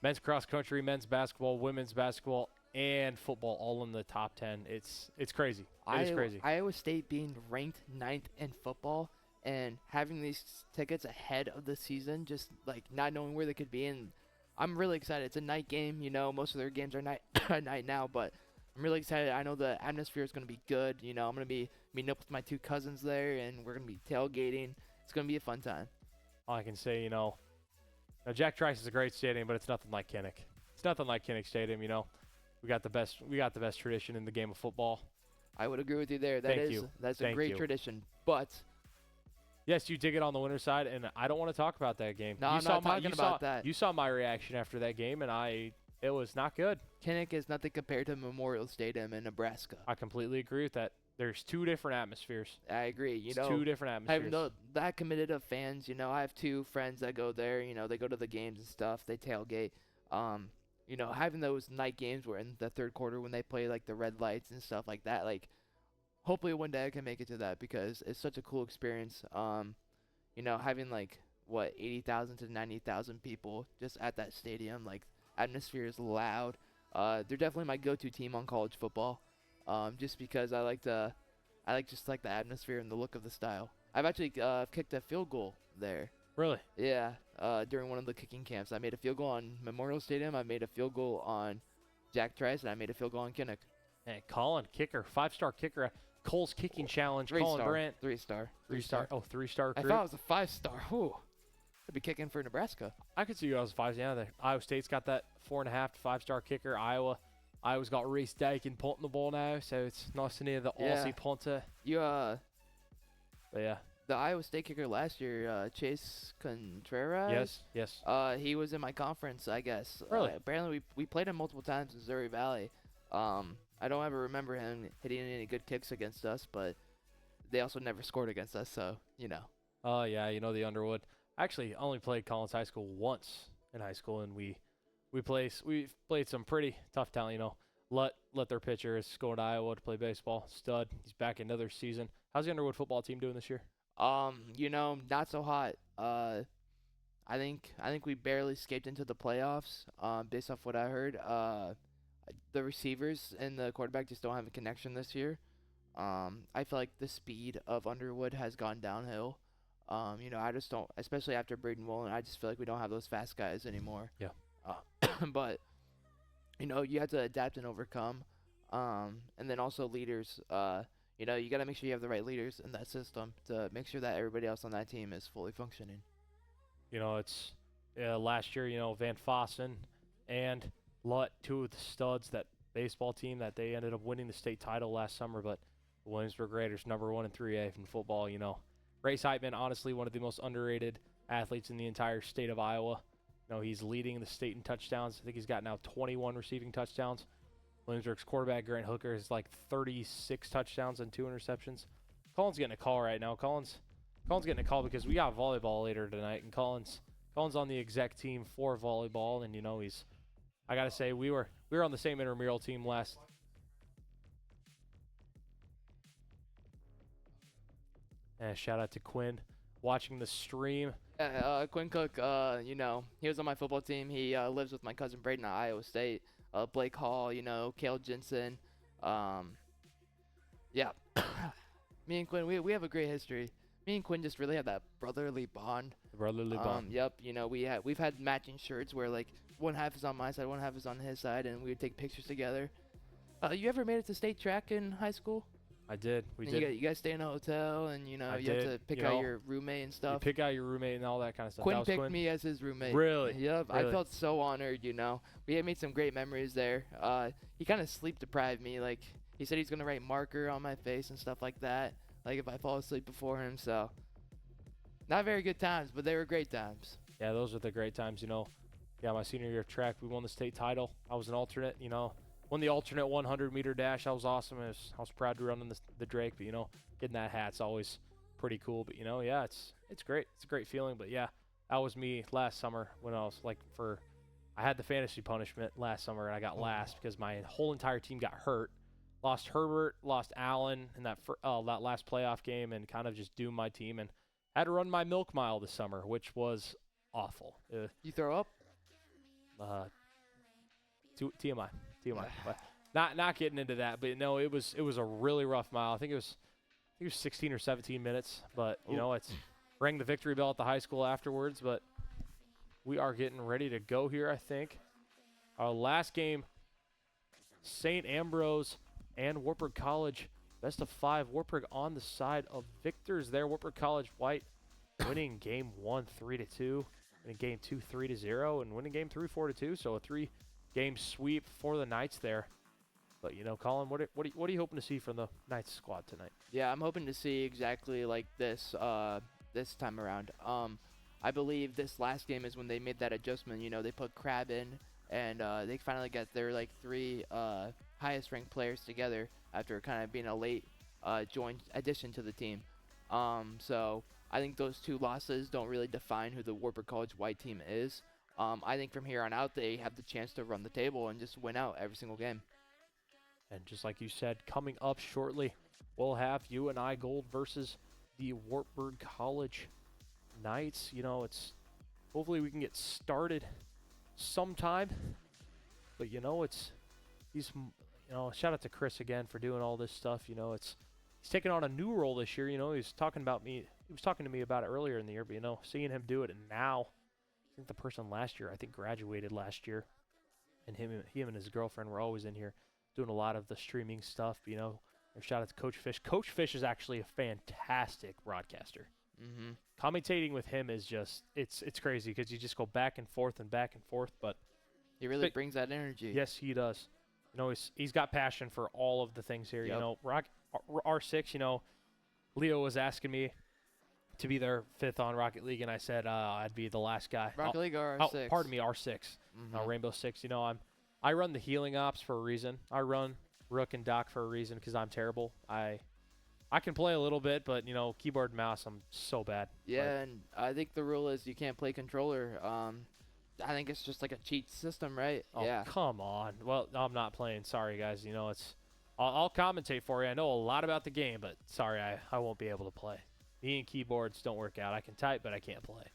[SPEAKER 2] Men's cross country, men's basketball, women's basketball, and football all in the top 10. It's crazy. It is crazy.
[SPEAKER 3] Iowa State being ranked 9th in football and having these tickets ahead of the season, just like not knowing where they could be. And I'm really excited. It's a night game. You know, most of their games are night night now, but I'm really excited. I know the atmosphere is going to be good. You know, I'm going to be meeting up with my 2 cousins there, and we're going to be tailgating. It's going to be a fun time.
[SPEAKER 2] All I can say, now Jack Trice is a great stadium, but it's nothing like Kinnick. It's nothing like Kinnick Stadium. We got the best tradition in the game of football.
[SPEAKER 3] I would agree with you there. That's a great tradition. But
[SPEAKER 2] yes, you dig it on the winner's side, and I don't want to talk about that game.
[SPEAKER 3] No, I'm not talking about that.
[SPEAKER 2] You saw my reaction after that game, and it was not good.
[SPEAKER 3] Kinnick is nothing compared to Memorial Stadium in Nebraska.
[SPEAKER 2] I completely agree with that. There's 2 different atmospheres.
[SPEAKER 3] I agree.
[SPEAKER 2] It's 2 different atmospheres.
[SPEAKER 3] That committed of fans. I have 2 friends that go there. They go to the games and stuff. They tailgate. Having those night games where in the third quarter when they play like the red lights and stuff like that, like hopefully one day I can make it to that because it's such a cool experience. Having like 80,000 to 90,000 people just at that stadium, like atmosphere is loud. They're definitely my go-to team on college football. Just because I like the atmosphere and the look of the style. I've actually kicked a field goal there.
[SPEAKER 2] Really?
[SPEAKER 3] Yeah. During one of the kicking camps, I made a field goal on Memorial Stadium. I made a field goal on Jack Trice, and I made a field goal on Kinnick.
[SPEAKER 2] Hey, Colin, kicker, 5-star kicker, Cole's kicking challenge.
[SPEAKER 3] 3
[SPEAKER 2] Colin
[SPEAKER 3] star.
[SPEAKER 2] Brandt,
[SPEAKER 3] 3 star.
[SPEAKER 2] 3 star. Oh, 3-star recruit.
[SPEAKER 3] I thought it was a 5-star. Ooh. I'd be kicking for Nebraska.
[SPEAKER 2] I could see you as a 5. Yeah, Iowa State's got that 4.5 to 5-star kicker. Iowa's got Reese Dakin punting the ball now, so it's nice to hear the Aussie punter. But yeah.
[SPEAKER 3] The Iowa State kicker last year, Chase Contreras.
[SPEAKER 2] Yes.
[SPEAKER 3] He was in my conference, I guess.
[SPEAKER 2] Really?
[SPEAKER 3] Apparently, we played him multiple times in Missouri Valley. I don't ever remember him hitting any good kicks against us, but they also never scored against us, so.
[SPEAKER 2] Oh, yeah, the Underwood. Actually, I only played Collins High School once in high school, and we played some pretty tough talent. Let their pitcher is going to Iowa to play baseball. Stud. He's back another season. How's the Underwood football team doing this year?
[SPEAKER 3] Not so hot. I think we barely escaped into the playoffs. Based off what I heard, the receivers and the quarterback just don't have a connection this year. I feel like the speed of Underwood has gone downhill. I just don't, especially after Braden Wolin, I just feel like we don't have those fast guys anymore.
[SPEAKER 2] Yeah.
[SPEAKER 3] But you have to adapt and overcome. And then also leaders. You got to make sure you have the right leaders in that system to make sure that everybody else on that team is fully functioning.
[SPEAKER 2] It's last year, Van Fossen and Lutt, 2 of the studs, that baseball team that they ended up winning the state title last summer, but the Williamsburg Raiders, number 1 in 3A in football, Race Heitman, honestly, one of the most underrated athletes in the entire state of Iowa. He's leading the state in touchdowns. I think he's got now 21 receiving touchdowns. Williamsburg's quarterback, Grant Hooker, is like 36 touchdowns and 2 interceptions. Colin's getting a call right now. Colin's getting a call because we got volleyball later tonight, and Colin's on the exec team for volleyball, and I gotta say we were on the same intramural team last. And shout out to Quinn watching the stream.
[SPEAKER 3] Quinn Cook, he was on my football team. He lives with my cousin Braden at Iowa State. Blake Hall, Cale Jensen. Yeah. Me and Quinn, we have a great history. Me and Quinn just really have that brotherly bond. Yep. We've had matching shirts where like one half is on my side, one half is on his side, and we would take pictures together. You ever made it to state track in high school?
[SPEAKER 2] I did. We did.
[SPEAKER 3] You guys stay in a hotel, and you have to pick out your roommate and stuff.
[SPEAKER 2] You pick out your roommate and all that kind of stuff.
[SPEAKER 3] Quinn picked me as his roommate.
[SPEAKER 2] Really?
[SPEAKER 3] Yep.
[SPEAKER 2] Really?
[SPEAKER 3] I felt so honored. We had made some great memories there. He kind of sleep deprived me. Like he said he's gonna write marker on my face and stuff like that. Like if I fall asleep before him. So not very good times, but they were great times.
[SPEAKER 2] Yeah, those are the great times. Yeah, my senior year of track, we won the state title. I was an alternate. Won the alternate 100-meter dash. That was awesome. I was proud to run in the Drake, but getting that hat's always pretty cool. But yeah, it's great. It's a great feeling. But yeah, that was me last summer when I was I had the fantasy punishment last summer and I got last because my whole entire team got hurt. Lost Herbert, lost Allen in that last playoff game, and kind of just doomed my team. And had to run my milk mile this summer, which was awful.
[SPEAKER 3] You throw up?
[SPEAKER 2] TMI. But not getting into that, but no, it was a really rough mile. I think it was 16 or 17 minutes, but you know, it's rang the victory bell at the high school afterwards, but we are getting ready to go here, I think. Our last game, St. Ambrose and Wartburg College, best of 5. Wartburg on the side of victors there. Wartburg College White winning game 1 3-2, winning game 2 3-0, and winning game 3 4-2. So a 3-game sweep for the Knights there. But you know, Colin, what are you hoping to see from the Knights squad tonight?
[SPEAKER 3] Yeah, I'm hoping to see exactly like this this time around. I believe this last game is when they made that adjustment. You know, they put Crab in, and they finally got their like 3 highest ranked players together after kind of being a late joint addition to the team. So I think those 2 losses don't really define who the Wartburg College White team is. I think from here on out they have the chance to run the table and just win out every single game.
[SPEAKER 2] And just like you said, coming up shortly, we'll have UNI Gold versus the Wartburg College Knights. You know, hopefully we can get started sometime. But you know, shout out to Chris again for doing all this stuff. You know, he's taking on a new role this year. You know, he was talking to me about it earlier in the year, but you know, seeing him do it and now, I think the person last year, graduated last year, and him and his girlfriend were always in here doing a lot of the streaming stuff, you know. And shout out to Coach Fish. Coach Fish is actually a fantastic broadcaster.
[SPEAKER 3] Mm-hmm.
[SPEAKER 2] Commentating with him is just, it's crazy because you just go back and forth, but
[SPEAKER 3] He really brings that energy.
[SPEAKER 2] yes, he does. You know, he's got passion for all of the things here.
[SPEAKER 3] Yep.
[SPEAKER 2] You know, R6, you know, Leo was asking me to be their 5th on Rocket League, and I said I'd be the last guy.
[SPEAKER 3] Rocket League or R6?
[SPEAKER 2] Pardon me, R6. Rainbow 6. You know, I run the healing ops for a reason. I run Rook and Doc for a reason because I'm terrible. I can play a little bit, but, you know, keyboard and mouse, I'm so bad.
[SPEAKER 3] Yeah, and I think the rule is you can't play controller. I think it's just like a cheat system, right?
[SPEAKER 2] Oh,
[SPEAKER 3] yeah.
[SPEAKER 2] come on. Well, I'm not playing. Sorry, guys. You know, I'll commentate for you. I know a lot about the game, but sorry, I won't be able to play. Me and keyboards don't work out. I can type, but I can't play.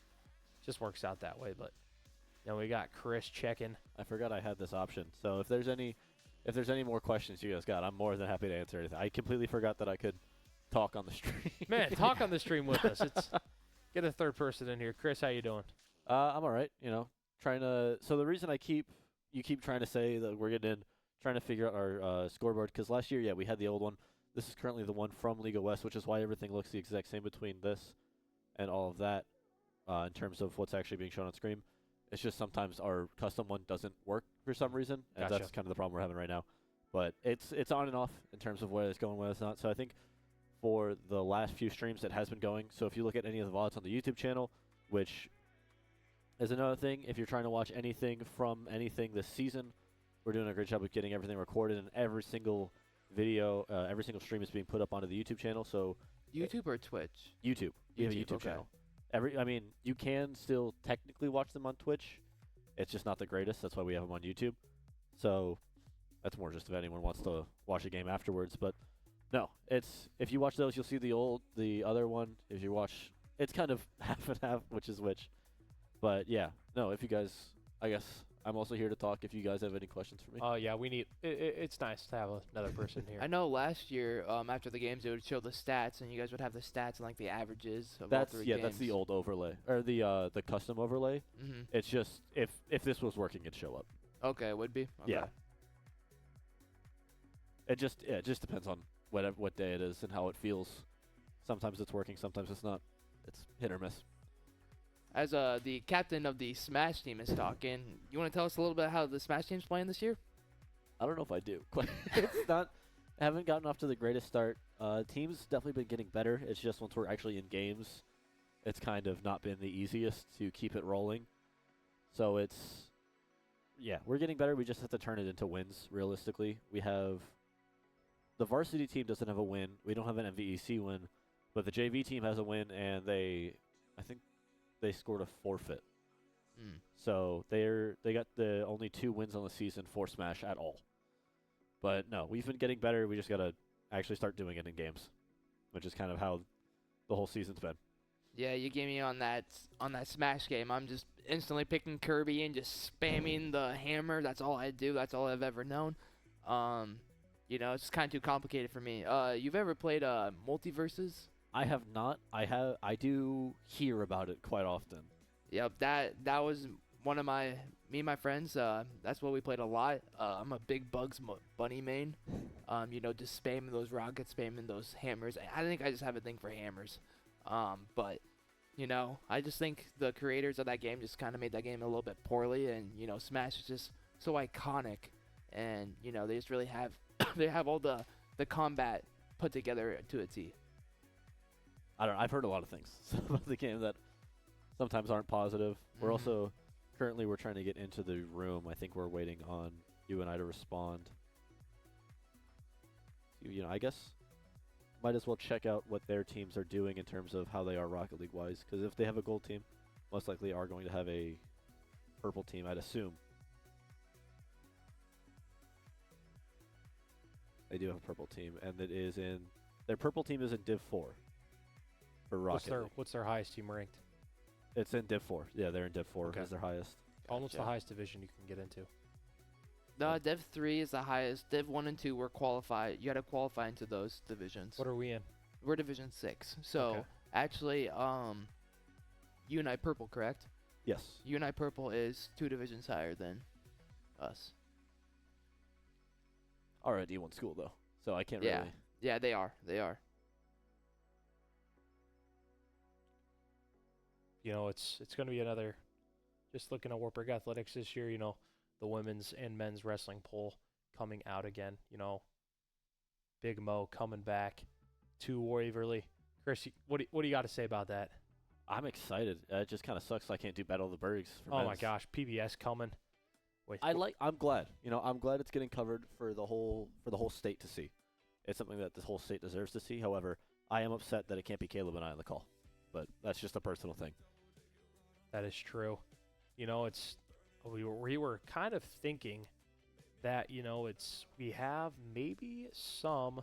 [SPEAKER 2] Just works out that way, but... Now we got Chris checking.
[SPEAKER 4] I forgot I had this option. So if there's any more questions you guys got, I'm more than happy to answer anything. I completely forgot that I could talk on the stream.
[SPEAKER 2] Man, talk on the stream with us. Get a third person in here. Chris, how you doing?
[SPEAKER 4] I'm all right. You know, so the reason you keep trying to say that we're getting in, trying to figure out our scoreboard, because last year, yeah, we had the old one. This is currently the one from Liga West, which is why everything looks the exact same between this and all of that in terms of what's actually being shown on screen. It's just sometimes our custom one doesn't work for some reason, and
[SPEAKER 2] Gotcha.
[SPEAKER 4] that's kind of the problem we're having right now. But it's on and off in terms of where it's going, where it's not. So I think for the last few streams it has been going. So if you look at any of the VODs on the YouTube channel, which is another thing, if you're trying to watch anything from anything this season, we're doing a great job of getting everything recorded, and every single video, every single stream is being put up onto the YouTube channel. So
[SPEAKER 3] YouTube or Twitch?
[SPEAKER 4] YouTube. We have a YouTube
[SPEAKER 3] okay.
[SPEAKER 4] channel. You can still technically watch them on Twitch. It's just not the greatest. That's why we have them on YouTube. So that's more just if anyone wants to watch a game afterwards. But no, if you watch those, you'll see the other one. If you watch, it's kind of half and half, which is which. But yeah, no, if you guys, I guess I'm also here to talk if you guys have any questions for me.
[SPEAKER 2] Oh, yeah, we need it's nice to have another person here.
[SPEAKER 3] I know last year, after the games, it would show the stats, and you guys would have the stats and like the averages of all 3 games.
[SPEAKER 4] That's the old overlay or the custom overlay.
[SPEAKER 3] Mm-hmm.
[SPEAKER 4] It's just if this was working, it'd show up.
[SPEAKER 3] Okay, it would be. Okay.
[SPEAKER 4] Yeah. It just depends on what day it is and how it feels. Sometimes it's working, sometimes it's not. It's hit or miss.
[SPEAKER 3] As the captain of the Smash team is talking, you want to tell us a little bit how the Smash team's playing this year?
[SPEAKER 4] I don't know if I do. It's not. I haven't gotten off to the greatest start. Team's definitely been getting better. It's just once we're actually in games, it's kind of not been the easiest to keep it rolling. So we're getting better. We just have to turn it into wins, realistically. We have the varsity team doesn't have a win. We don't have an MVEC win, but the JV team has a win, and I think they scored a forfeit. So they got the only 2 wins on the season for Smash at all. But no, we've been getting better. We just got to actually start doing it in games, which is kind of how the whole season's been.
[SPEAKER 3] Yeah, you gave me on that Smash game. I'm just instantly picking Kirby and just spamming the hammer. That's all I do. That's all I've ever known. You know, it's kind of too complicated for me. You've ever played Multiverses?
[SPEAKER 4] I have not. I do hear about it quite often.
[SPEAKER 3] Yep, that was one of me and my friends. That's what we played a lot. I'm a big Bunny main. You know, just spamming those rockets, spamming those hammers. I think I just have a thing for hammers. But you know, I just think the creators of that game just kind of made that game a little bit poorly, and you know, Smash is just so iconic, and you know, they just really have they have all the combat put together to a T.
[SPEAKER 4] I don't know. I've heard a lot of things about the game that sometimes aren't positive. We're also currently we're trying to get into the room. I think we're waiting on UNI to respond. You know, I guess might as well check out what their teams are doing in terms of how they are Rocket League wise. Because if they have a gold team, most likely are going to have a purple team, I'd assume. They do have a purple team, and it is in their purple team is in Div 4 for Rocket League.
[SPEAKER 2] What's their highest team ranked?
[SPEAKER 4] It's in Div 4. Yeah, they're in Div 4 as their highest.
[SPEAKER 2] Almost the highest division you can get into.
[SPEAKER 3] Div 3 is the highest. Div 1 and 2 were qualified. You got to qualify into those divisions.
[SPEAKER 2] What are we in?
[SPEAKER 3] We're Division 6. So, actually, UNI Purple, correct?
[SPEAKER 4] Yes.
[SPEAKER 3] UNI Purple is 2 divisions higher than us.
[SPEAKER 4] Alright, D1 school, though. So I can't really...
[SPEAKER 3] Yeah, they are. They are.
[SPEAKER 2] You know, it's going to be another... Just looking at Wartburg Athletics this year, you know, the women's and men's wrestling poll coming out again. You know, Big Mo coming back to Waverly. Chris, what do you got to say about that?
[SPEAKER 4] I'm excited. It just kind of sucks I can't do Battle of the Bergs.
[SPEAKER 2] Oh my gosh, PBS coming.
[SPEAKER 4] I'm glad. You know, I'm glad it's getting covered for the whole state to see. It's something that the whole state deserves to see. However, I am upset that it can't be Caleb and I on the call. But that's just a personal thing.
[SPEAKER 2] That is true. You know, we were kind of thinking that, you know, we have maybe some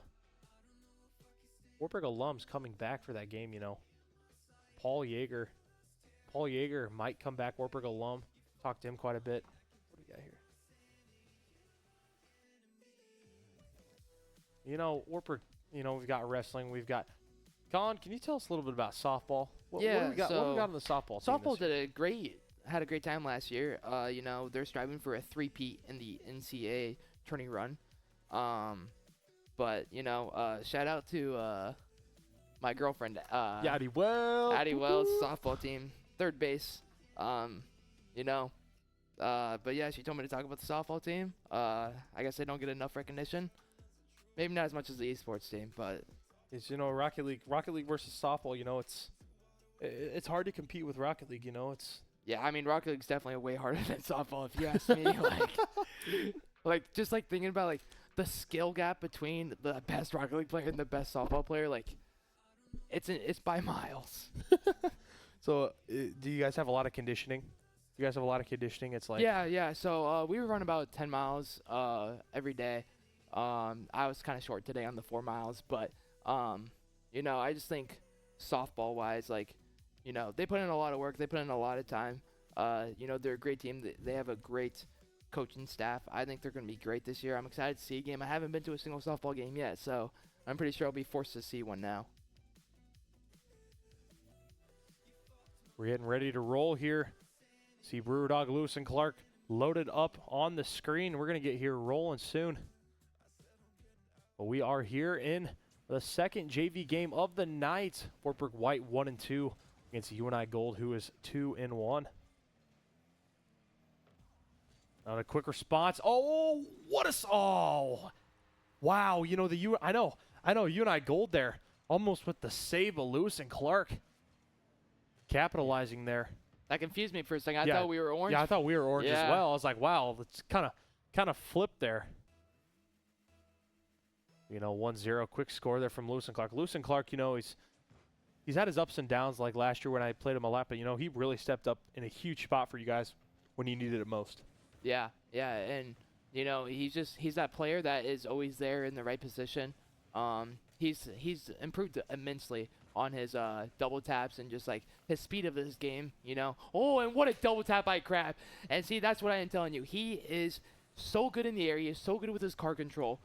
[SPEAKER 2] Wartburg alums coming back for that game, you know. Paul Yeager might come back, Wartburg alum. Talked to him quite a bit. What do we got here? You know, Wartburg, you know, we've got wrestling, we've got... Colin, can you tell us a little bit about softball? What do we got on the softball team?
[SPEAKER 3] Softball had a great time last year. You know, they're striving for a three-peat in the NCAA tourney run. But, you know, shout out to my girlfriend.
[SPEAKER 2] Addie Wells.
[SPEAKER 3] Addie Wells, softball team, third base. You know, but yeah, she told me to talk about the softball team. I guess they don't get enough recognition. Maybe not as much as the esports team, but...
[SPEAKER 2] It's, you know, Rocket League versus softball, you know, it's hard to compete with Rocket League, you know, it's...
[SPEAKER 3] Yeah, I mean, Rocket League's definitely way harder than softball, if you ask me. Just thinking about, like, the skill gap between the best Rocket League player and the best softball player, like, it's by miles.
[SPEAKER 2] So, do you guys have a lot of conditioning? You guys have a lot of conditioning? It's like...
[SPEAKER 3] Yeah. So, we run about 10 miles every day. I was kind of short today on the 4 miles, but... you know, I just think softball-wise, like, you know, they put in a lot of work. They put in a lot of time. You know, they're a great team. They have a great coaching staff. I think they're going to be great this year. I'm excited to see a game. I haven't been to a single softball game yet, so I'm pretty sure I'll be forced to see one now.
[SPEAKER 2] We're getting ready to roll here. See Brewer Dog, Lewis, and Clark loaded up on the screen. We're going to get here rolling soon. But we are here in... the second JV game of the night. Wartburg White 1-2 against UNI Gold, who is 2-1. On a quick response. Oh, what a wow! You know I know UNI Gold there, almost with the save of Lewis and Clark, capitalizing there.
[SPEAKER 3] That confused me for a second. I thought we were orange.
[SPEAKER 2] Yeah, I thought we were orange as well. I was like, wow, it's kind of flipped there. You know, 1-0, quick score there from Lewis and Clark. Lewis and Clark, you know, he's had his ups and downs like last year when I played him a lot, but, you know, he really stepped up in a huge spot for you guys when you needed it most.
[SPEAKER 3] Yeah, and, you know, he's that player that is always there in the right position. He's improved immensely on his double taps and just like his speed of this game, you know. Oh, and what a double tap by Crab. And see, that's what I am telling you. He is so good in the air. He is so good with his car control.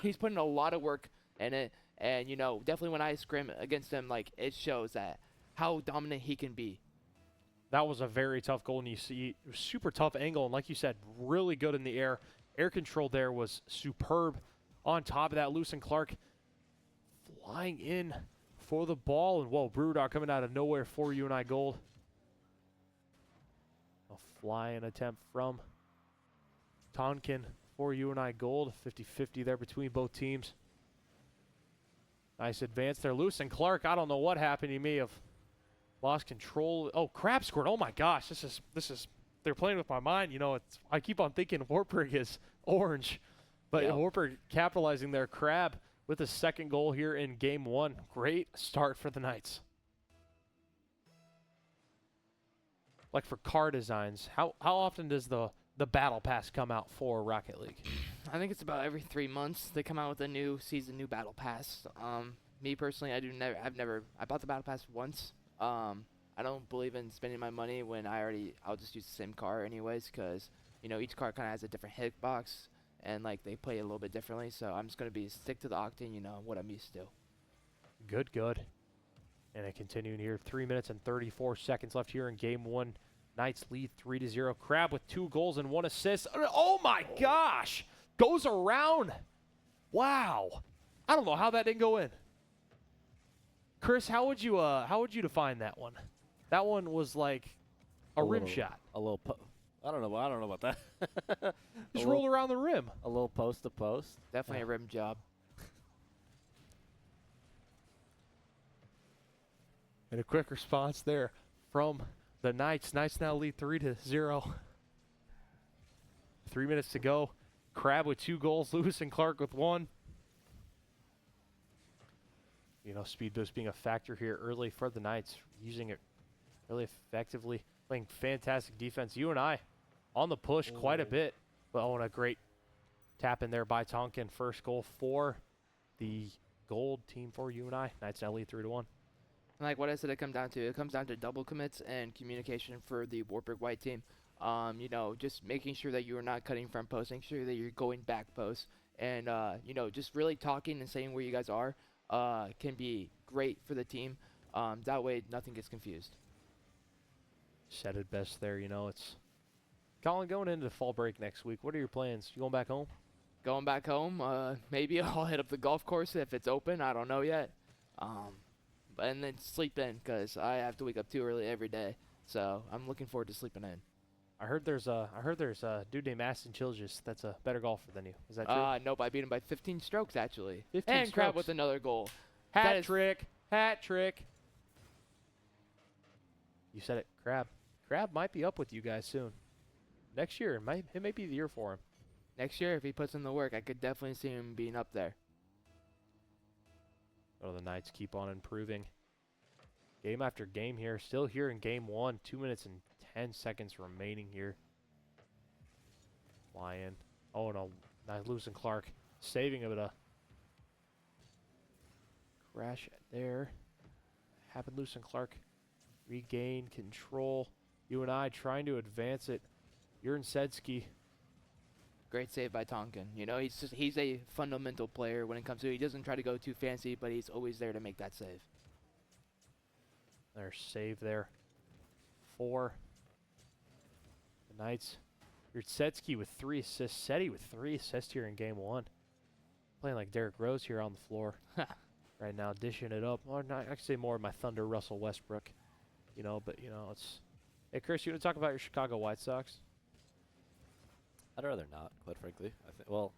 [SPEAKER 3] He's putting a lot of work in it. And, you know, definitely when I scrim against him, like, it shows that how dominant he can be.
[SPEAKER 2] That was a very tough goal, and you see it was super tough angle, and like you said, really good in the air. Air control there was superb. On top of that, Lewis and Clark flying in for the ball, and whoa, Brewdog coming out of nowhere for UNI gold. A flying attempt from Tonkin for UNI gold. 50-50 there between both teams. Nice advance there. Lewis and Clark, I don't know what happened. He may have lost control. Oh, Crab scored. Oh my gosh, this is they're playing with my mind. You know, I keep on thinking Wartburg is orange, but
[SPEAKER 3] Yep.
[SPEAKER 2] Wartburg capitalizing their Crab with a second goal here in game one. Great start for the Knights. Like for car designs, how often does the battle pass come out for Rocket League?
[SPEAKER 3] I think it's about every 3 months they come out with a new season, new battle pass. Me personally, I bought the battle pass once. I don't believe in spending my money when I'll just use the same car anyways, because, you know, each car kind of has a different hitbox and like they play a little bit differently. So I'm just going to stick to the Octane, you know, what I'm used to.
[SPEAKER 2] Good. And it continuing here. 3 minutes and 34 seconds left here in game one. Knights lead 3-0. Crab with 2 goals and 1 assist. Oh my gosh! Goes around. Wow. I don't know how that didn't go in. Chris, how would you define that one? That one was like a rim shot.
[SPEAKER 4] I don't know about that.
[SPEAKER 2] Just rolled around the rim.
[SPEAKER 4] A little post to post.
[SPEAKER 3] Definitely a rim job.
[SPEAKER 2] And a quick response there from the Knights. Knights now lead 3-0. 3 minutes to go. Crab with 2 goals. Lewis and Clark with 1. You know, speed boost being a factor here early for the Knights. Using it really effectively. Playing fantastic defense. UNI on the push quite a bit. But and a great tap in there by Tonkin. First goal for the gold team for UNI. Knights now lead 3-1.
[SPEAKER 3] Like what I said, it comes down to double commits and communication for the Wartburg White team. You know, just making sure that you are not cutting front post, making sure that you're going back post, and you know, just really talking and saying where you guys are can be great for the team. That way, nothing gets confused.
[SPEAKER 2] Said it best there. You know, it's Colin going into fall break next week. What are your plans? You going back home?
[SPEAKER 3] Going back home, maybe I'll hit up the golf course if it's open. I don't know yet. And then sleep in because I have to wake up too early every day. So I'm looking forward to sleeping in.
[SPEAKER 2] I heard there's a dude named Aston Chilgis that's a better golfer than you. Is that true?
[SPEAKER 3] Nope, I beat him by 15 strokes actually.
[SPEAKER 2] 15
[SPEAKER 3] and Crab
[SPEAKER 2] strokes.
[SPEAKER 3] with another goal.
[SPEAKER 2] Hat trick. You said it, Crab. Crab might be up with you guys soon. Next year, it may be the year for him.
[SPEAKER 3] Next year, if he puts in the work, I could definitely see him being up there.
[SPEAKER 2] Oh, the Knights keep on improving. Game after game here. Still here in game one. 2 minutes and 10 seconds remaining here. Lion. Oh, no. Not Lewis and Clark saving a bit of crash there. Happened. Lewis and Clark regain control. UNI trying to advance it. Sedzki.
[SPEAKER 3] Great save by Tonkin. You know, he's a fundamental player when it comes to. He doesn't try to go too fancy, but he's always there to make that save.
[SPEAKER 2] Their save there for the Knights. Sedzki with 3 assists. Seti with 3 assists here in game one. Playing like Derrick Rose here on the floor right now, dishing it up. Or not, I could say more of my Thunder, Russell Westbrook. You know, but you know, it's. Hey, Chris, you want to talk about your Chicago White Sox?
[SPEAKER 4] I'd rather not, quite frankly. Well,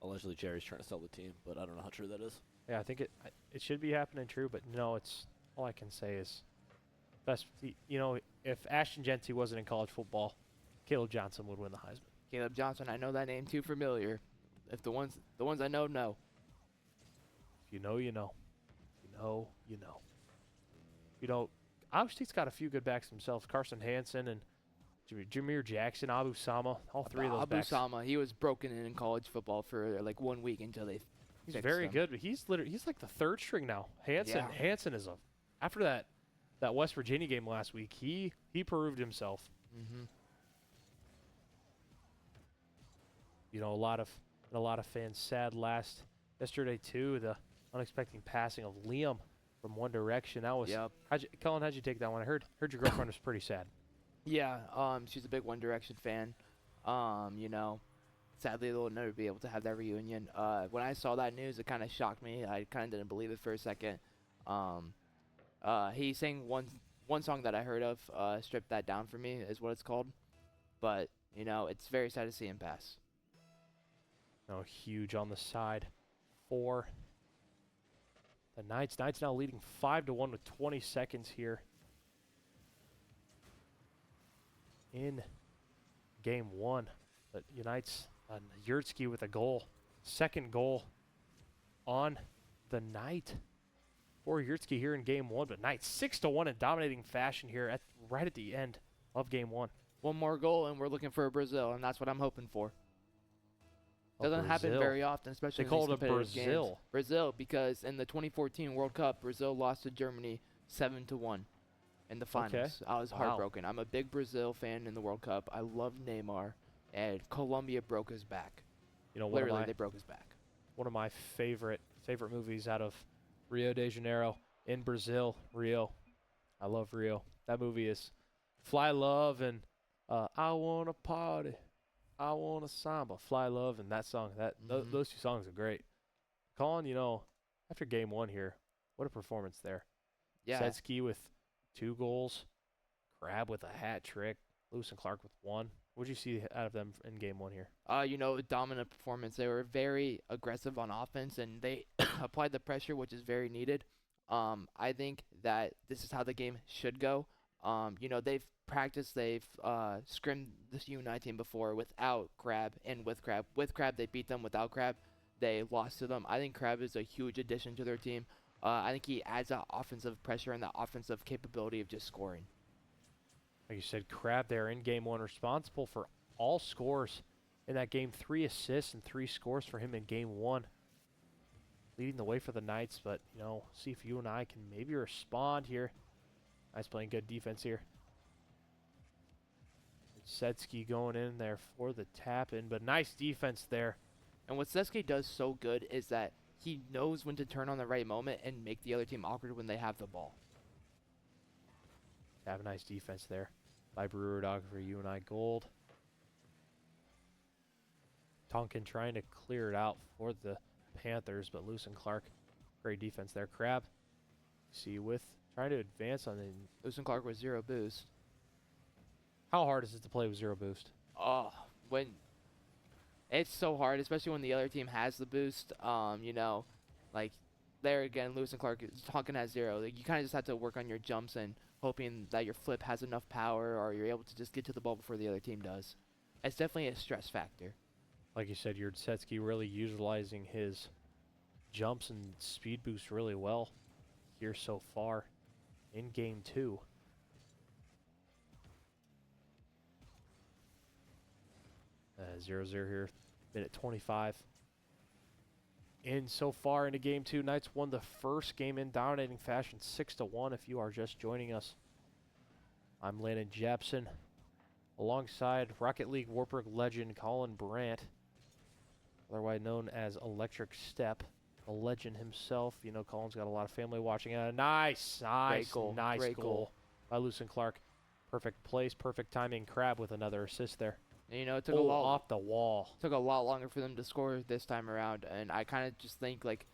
[SPEAKER 4] allegedly Jerry's trying to sell the team, but I don't know how true that is.
[SPEAKER 2] Yeah, I think it should be happening true, but no, it's all I can say is best. You know, if Ashton Genty wasn't in college football, Caleb Johnson would win the Heisman.
[SPEAKER 3] Caleb Johnson, I know that name too familiar. If the ones I know.
[SPEAKER 2] If you know, you know. You know, you know. You know, Iowa State's got a few good backs themselves. Carson Hansen and Jameer Jackson, Abu Sama, all 3 of those backs.
[SPEAKER 3] Abu Sama, he was broken in college football for like 1 week until they
[SPEAKER 2] He's
[SPEAKER 3] fix
[SPEAKER 2] very
[SPEAKER 3] them.
[SPEAKER 2] good, but he's like the third string now.
[SPEAKER 3] Yeah.
[SPEAKER 2] Hansen is after that West Virginia game last week, he proved himself.
[SPEAKER 3] Mm-hmm.
[SPEAKER 2] You know, a lot of fans sad yesterday too. The unexpected passing of Liam from One Direction. That was
[SPEAKER 3] Yep.
[SPEAKER 2] Colin, how'd you take that one? I heard your girlfriend was pretty sad.
[SPEAKER 3] Yeah. She's a big One Direction fan. You know, sadly they'll never be able to have that reunion. When I saw that news, it kind of shocked me. I kind of didn't believe it for a second. He sang one song that I heard of. Strip That Down For Me is what it's called. But you know, it's very sad to see him pass.
[SPEAKER 2] No, huge on the side for the Knights. Knights now leading 5-1 with 20 seconds here in game one. But Unites Yurtsky with a goal. Second goal on the night for Yurtsky here in game one. But Knights 6-1 in dominating fashion here right at the end of game one.
[SPEAKER 3] One more goal, and we're looking for a Brazil, and that's what I'm hoping for. Doesn't happen
[SPEAKER 2] Brazil.
[SPEAKER 3] very often, especially
[SPEAKER 2] They
[SPEAKER 3] in
[SPEAKER 2] call
[SPEAKER 3] these
[SPEAKER 2] it a
[SPEAKER 3] competitive games.
[SPEAKER 2] Brazil.
[SPEAKER 3] Brazil, because in the 2014 World Cup, Brazil lost to Germany 7-1 in the finals.
[SPEAKER 2] Okay.
[SPEAKER 3] I was
[SPEAKER 2] Wow.
[SPEAKER 3] heartbroken. I'm a big Brazil fan in the World Cup. I love Neymar, and Colombia broke his back.
[SPEAKER 2] You know,
[SPEAKER 3] Literally, they broke his back.
[SPEAKER 2] one of my favorite movies out of Rio de Janeiro in Brazil, Rio. I love Rio. That movie is Fly Love and I Wanna Party, I Wanna Samba, Fly Love, and that song. Those two songs are great. Colin, you know, after game one here, what a performance there.
[SPEAKER 3] Yeah.
[SPEAKER 2] Setsky with 2 goals, Crab with a hat trick, Lewis and Clark with 1. What did you see out of them in game one here?
[SPEAKER 3] You know, a dominant performance. They were very aggressive on offense, and they applied the pressure, which is very needed. I think that this is how the game should go. You know, they've practiced, they've scrimmed this UNI team before without Crab and with Crab. With Crab, they beat them. Without Crab, they lost to them. I think Crab is a huge addition to their team. I think he adds that offensive pressure and that offensive capability of just scoring.
[SPEAKER 2] Like you said, Crab there in game one, responsible for all scores in that game. 3 assists and 3 scores for him in game one. Leading the way for the Knights, but, you know, see if UNI can maybe respond here. Nice playing good defense here. Setsky going in there for the tap in, but nice defense there.
[SPEAKER 3] And what Sesuke does so good is that he knows when to turn on the right moment and make the other team awkward when they have the ball.
[SPEAKER 2] Have a nice defense there by Brewer Dog for UNI Gold. Tonkin trying to clear it out for the Panthers, but Lewis and Clark, great defense there. Crab, see with trying to advance on the.
[SPEAKER 3] Lewis and Clark with 0 boost.
[SPEAKER 2] How hard is it to play with 0 boost?
[SPEAKER 3] Oh, when it's so hard, especially when the other team has the boost. You know, like there again, Lewis and Clark, Tonkin has 0. Like, you kind of just have to work on your jumps and hoping that your flip has enough power, or you're able to just get to the ball before the other team does. It's definitely a stress factor.
[SPEAKER 2] Like you said, Yurtsky really utilizing his jumps and speed boost really well here so far in game 2. 0-0 here, minute 25. In so far into game 2, Knights won the first game in dominating fashion, 6-1. If you are just joining us, I'm Landon Jepson, alongside Rocket League Wartburg legend Colin Brandt, otherwise known as Electric Step, a legend himself. You know, Colin's got a lot of family watching. Nice goal by Lewis and Clark. Perfect place, perfect timing. Crab with another assist there.
[SPEAKER 3] And, you know, it took a lot
[SPEAKER 2] off the wall.
[SPEAKER 3] Took a lot longer for them to score this time around, and I kind of just think, like,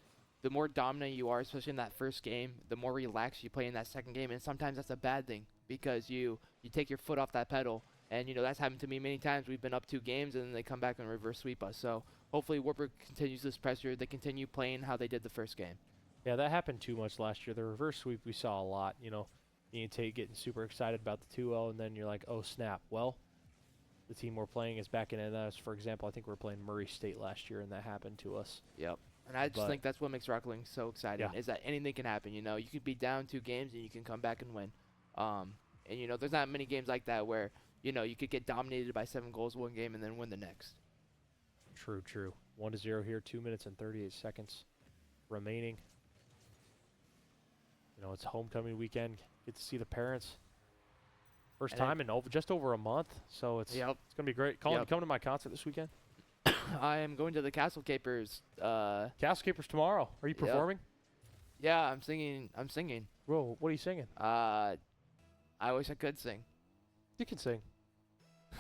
[SPEAKER 3] the more dominant you are, especially in that first game, the more relaxed you play in that second game, and sometimes that's a bad thing because you take your foot off that pedal, and, you know, that's happened to me many times. We've been up 2 games, and then they come back and reverse sweep us. So hopefully Wartburg continues this pressure. They continue playing how they did the first game.
[SPEAKER 2] Yeah, that happened too much last year. The reverse sweep we saw a lot. You know, you getting super excited about the 2-0, and then you're like, oh, snap. Well, the team we're playing is back in us. For example, I think we were playing Murray State last year, and that happened to us.
[SPEAKER 3] Yep. And I just think that's what makes Rocket League so exciting, is that anything can happen. You know, you could be down 2 games, and you can come back and win. And, you know, there's not many games like that where, you know, you could get dominated by 7 goals one game and then win the next.
[SPEAKER 2] True. 1-0 here, 2 minutes and 38 seconds remaining. You know, it's homecoming weekend. Get to see the parents. First
[SPEAKER 3] And
[SPEAKER 2] time in just over a month, so it's
[SPEAKER 3] Yep.
[SPEAKER 2] it's gonna be great. Colin, you
[SPEAKER 3] Yep.
[SPEAKER 2] coming to my concert this weekend?
[SPEAKER 3] I am going to the Castle Capers.
[SPEAKER 2] Castle Capers tomorrow. Are you
[SPEAKER 3] Yep.
[SPEAKER 2] performing?
[SPEAKER 3] Yeah, I'm singing.
[SPEAKER 2] Whoa, what are you singing?
[SPEAKER 3] I wish I could sing.
[SPEAKER 2] You can sing.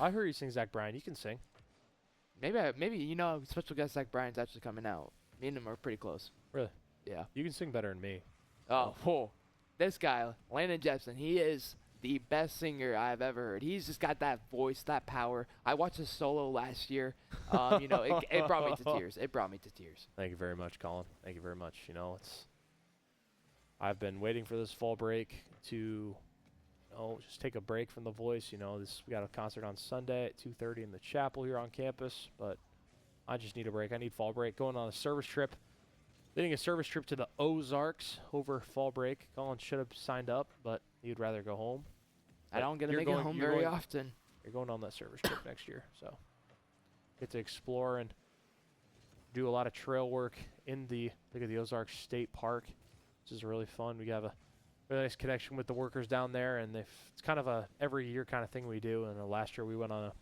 [SPEAKER 2] I heard you sing Zach Bryan. You can sing.
[SPEAKER 3] Maybe you know, special guest Zach Bryan's actually coming out. Me and him are pretty close.
[SPEAKER 2] Really?
[SPEAKER 3] Yeah.
[SPEAKER 2] You can sing better than me.
[SPEAKER 3] Oh, whoa. This guy, Landon Jepson, he is the best singer I've ever heard. He's just got that voice, that power. I watched his solo last year. You know, it brought me to tears. It brought me to tears.
[SPEAKER 2] Thank you very much, Colin. Thank you very much. You know, I've been waiting for this fall break to, just take a break from the voice. You know, we got a concert on Sunday at 2:30 in the chapel here on campus, but I just need a break. I need fall break. Going on a service trip. Leading a service trip to the Ozarks over fall break. Colin should have signed up, but he'd rather go home.
[SPEAKER 3] I don't get to
[SPEAKER 2] You're
[SPEAKER 3] make it
[SPEAKER 2] going-
[SPEAKER 3] home
[SPEAKER 2] you're
[SPEAKER 3] very
[SPEAKER 2] going-
[SPEAKER 3] often.
[SPEAKER 2] You're going on that service trip next year, so get to explore and do a lot of trail work in the Ozarks State Park, which is really fun. We have a really nice connection with the workers down there, and it's kind of a every year kind of thing we do. And last year we went on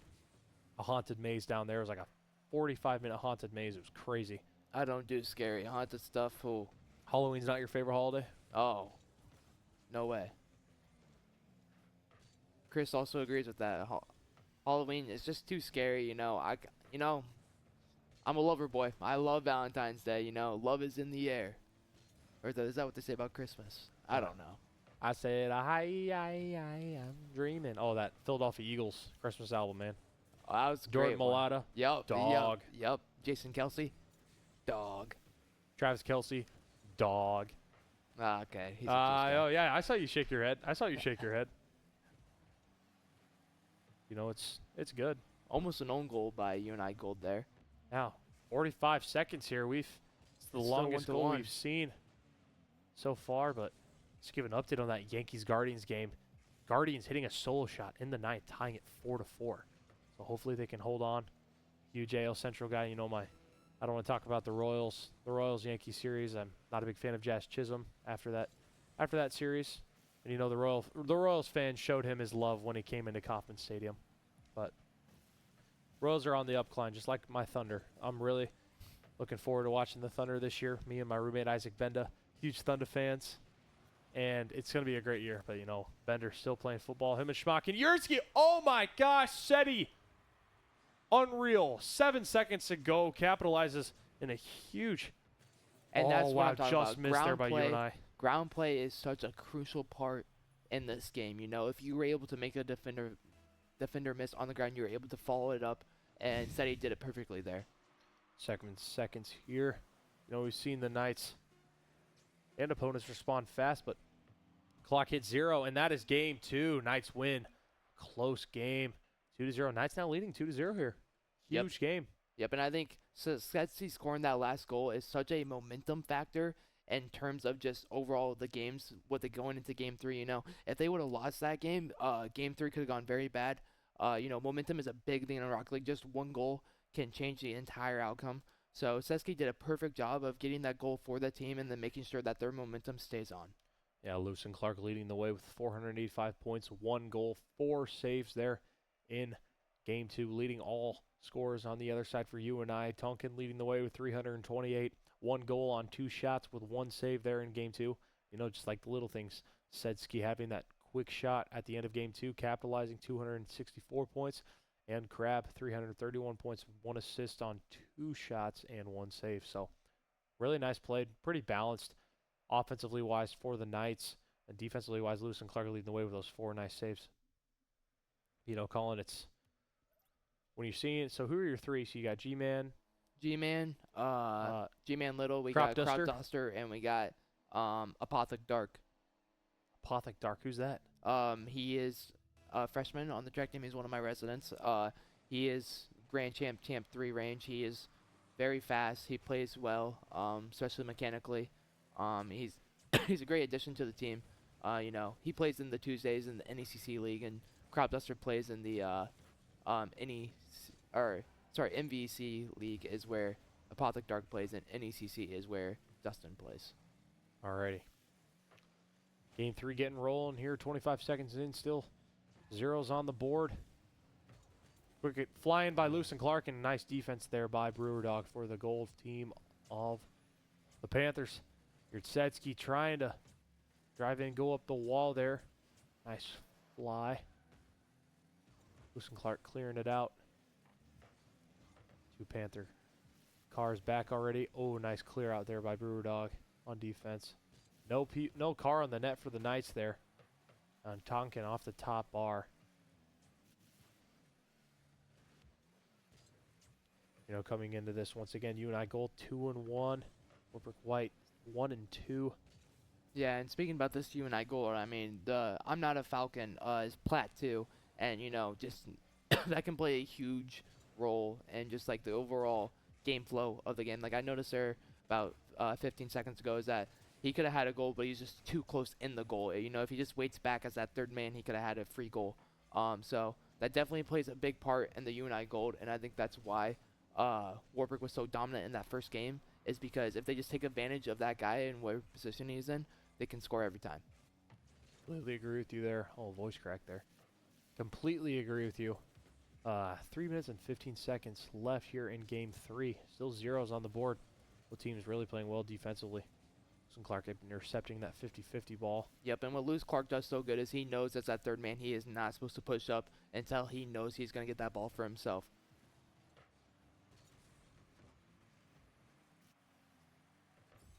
[SPEAKER 2] a haunted maze down there. It was like a 45-minute haunted maze. It was crazy.
[SPEAKER 3] I don't do scary haunted stuff. Oh,
[SPEAKER 2] Halloween's not your favorite holiday?
[SPEAKER 3] oh, no way. Chris also agrees with that. Halloween is just too scary. You know, I'm a lover boy. I love Valentine's Day. You know, love is in the air. Or is that what they say about Christmas? I don't know.
[SPEAKER 2] I said, I'm dreaming. Oh, that Philadelphia Eagles Christmas album, man.
[SPEAKER 3] Oh, that was a
[SPEAKER 2] Jordan
[SPEAKER 3] great one.
[SPEAKER 2] Mailata,
[SPEAKER 3] Yup.
[SPEAKER 2] Dog.
[SPEAKER 3] Yup. Jason Kelsey. Dog.
[SPEAKER 2] Travis Kelce, dog.
[SPEAKER 3] Ah, okay. He's a juice guy.
[SPEAKER 2] Oh yeah, I saw you shake your head. You know, it's good.
[SPEAKER 3] Almost an own goal by UNI Gold there.
[SPEAKER 2] Now, 45 seconds here. It's the
[SPEAKER 3] It's still
[SPEAKER 2] longest goal
[SPEAKER 3] 1-1.
[SPEAKER 2] we've seen so far, but let's give an update on that Yankees-Guardians game. Guardians hitting a solo shot in the ninth, tying it 4-4. So hopefully they can hold on. Huge AL Central guy. You know, I don't want to talk about the Royals-Yankees series. I'm not a big fan of Jazz Chisholm after that series. And you know, the Royals fans showed him his love when he came into Kauffman Stadium. But Royals are on the upcline, just like my Thunder. I'm really looking forward to watching the Thunder this year. Me and my roommate Isaac Benda, huge Thunder fans. And it's going to be a great year. But, you know, Bender's still playing football. Him and Schmock. And Yursky, oh my gosh, Seti. Unreal. 7 seconds to go. Capitalizes in a huge.
[SPEAKER 3] And that's what I'm talking
[SPEAKER 2] just
[SPEAKER 3] about.
[SPEAKER 2] missed there by UNI.
[SPEAKER 3] Ground play is such a crucial part in this game. You know, if you were able to make a defender miss on the ground, you were able to follow it up, and Seti did it perfectly there.
[SPEAKER 2] Seconds here. You know, we've seen the Knights and opponents respond fast, but clock hit 0, and that is game 2. Knights win. Close game. 2-0. Knights now leading 2-0 here.
[SPEAKER 3] Yep.
[SPEAKER 2] Huge game.
[SPEAKER 3] Yep, and I think Seti scoring that last goal is such a momentum factor in terms of just overall the games, what they going into game 3. You know, if they would have lost that game, game 3 could have gone very bad. You know, momentum is a big thing in Rocket League. Just one goal can change the entire outcome. So Seski did a perfect job of getting that goal for the team and then making sure that their momentum stays on.
[SPEAKER 2] Yeah, Lewis and Clark leading the way with 485 points, 1 goal, 4 saves there in game 2, leading all scorers on the other side for UNI. Tonkin leading the way with 328, 1 goal on 2 shots with 1 save there in game 2. You know, just like the little things. Sedski having that quick shot at the end of game 2, capitalizing 264 points. And Crab, 331 points, 1 assist on 2 shots and 1 save. So really nice play, pretty balanced offensively wise for the Knights. And defensively wise, Lewis and Clark leading the way with those 4 nice saves. You know, Colin, it's when you're seeing it. So who are your 3? So you got G-Man,
[SPEAKER 3] G-Man Little, we
[SPEAKER 2] Crop
[SPEAKER 3] got
[SPEAKER 2] Duster?
[SPEAKER 3] Crop Duster, and we got Apothic Dark.
[SPEAKER 2] Apothic Dark. Who's that?
[SPEAKER 3] He is a freshman on the track team. He's one of my residents. He is Grand Champ 3 range. He is very fast. He plays well, especially mechanically. He's a great addition to the team. You know, he plays in the Tuesdays in the NECC league, and Crop Duster plays in the MVC league, is where Apothic Dark plays, and NECC is where Dustin plays.
[SPEAKER 2] Alrighty. Game 3 getting rolling here. 25 seconds in, still zeros on the board. Quick flying by Lewis and Clark, and nice defense there by Brewer Dog for the gold team of the Panthers. Yurtsetsky trying to drive in, go up the wall there. Nice fly. Lewis and Clark clearing it out. Two Panther cars back already. Oh, nice clear out there by Brewer Dog on defense. No car on the net for the Knights there. And Tonkin off the top bar. You know, coming into this once again, UNI gold 2-1. Wartburg White 1-2.
[SPEAKER 3] Yeah, and speaking about this UNI goal, I mean, I'm not a Falcon is Plat too, and you know, just that can play a huge role in just like the overall game flow of the game. Like I noticed there about 15 seconds ago is that he could have had a goal, but he's just too close in the goal. You know, if he just waits back as that third man, he could have had a free goal. So that definitely plays a big part in the UNI gold, and I think that's why Wartburg was so dominant in that first game, is because if they just take advantage of that guy and what position he's in, they can score every time.
[SPEAKER 2] Completely agree with you there. Oh, voice crack there. Completely agree with you. 3 minutes and 15 seconds left here in game 3. Still zeros on the board. Both teams really playing well defensively. Lewis and Clark intercepting that 50-50 ball.
[SPEAKER 3] Yep, and what Lewis Clark does so good is he knows as that third man, he is not supposed to push up until he knows he's going to get that ball for himself.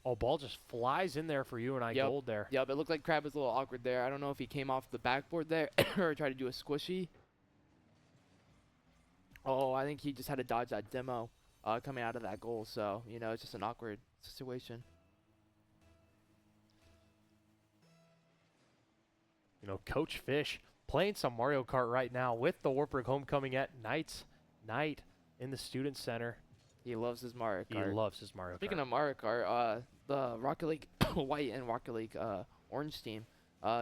[SPEAKER 2] Oh, ball just flies in there for UNI gold there.
[SPEAKER 3] Yep, it looked like Crab was a little awkward there. I don't know if he came off the backboard there or tried to do a squishy. Oh, I think he just had to dodge that demo coming out of that goal. So, you know, it's just an awkward situation.
[SPEAKER 2] You know, Coach Fish playing some Mario Kart right now with the Wartburg homecoming at Knights Night in the Student Center.
[SPEAKER 3] He loves his Mario Kart.
[SPEAKER 2] He loves his Mario Kart.
[SPEAKER 3] Speaking of Mario Kart, the Rocket League White and Rocket League Orange team,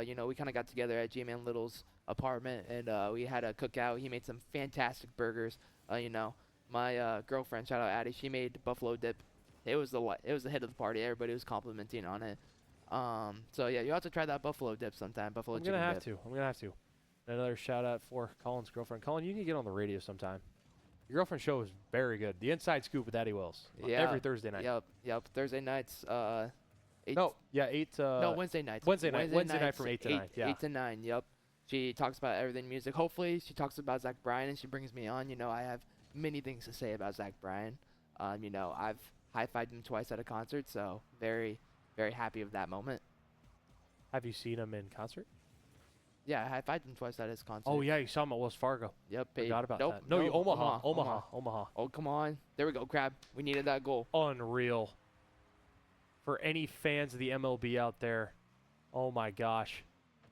[SPEAKER 3] you know, we kind of got together at J-Man Little's apartment, and we had a cookout. He made some fantastic burgers. You know, my girlfriend, shout out Addie, she made buffalo dip. It was the hit of the party. Everybody was complimenting on it. So yeah, you have to try that buffalo dip sometime. Buffalo chicken dip.
[SPEAKER 2] I'm gonna have to. Another shout out for Colin's girlfriend. Colin, you need to get on the radio sometime. Your girlfriend's show is very good. The Inside Scoop with Addie Wells.
[SPEAKER 3] Yeah.
[SPEAKER 2] Every Thursday night.
[SPEAKER 3] Yep. Thursday nights. 8.
[SPEAKER 2] No, yeah, 8.
[SPEAKER 3] No, Wednesday nights.
[SPEAKER 2] Wednesday night from 8 to 9. Yeah.
[SPEAKER 3] 8 to 9. Yep. She talks about everything music. Hopefully, she talks about Zach Bryan, and she brings me on. You know, I have many things to say about Zach Bryan. You know, I've high-fived him twice at a concert, so very, very happy with that moment.
[SPEAKER 2] Have you seen him in concert?
[SPEAKER 3] Yeah, I high-fived him twice at his concert.
[SPEAKER 2] Oh, yeah, you saw him at Wells Fargo.
[SPEAKER 3] Yep.
[SPEAKER 2] Forgot about
[SPEAKER 3] nope,
[SPEAKER 2] that. No,
[SPEAKER 3] nope,
[SPEAKER 2] Omaha.
[SPEAKER 3] Oh, come on. There we go, Crab. We needed that goal.
[SPEAKER 2] Unreal. For any fans of the MLB out there, oh my gosh.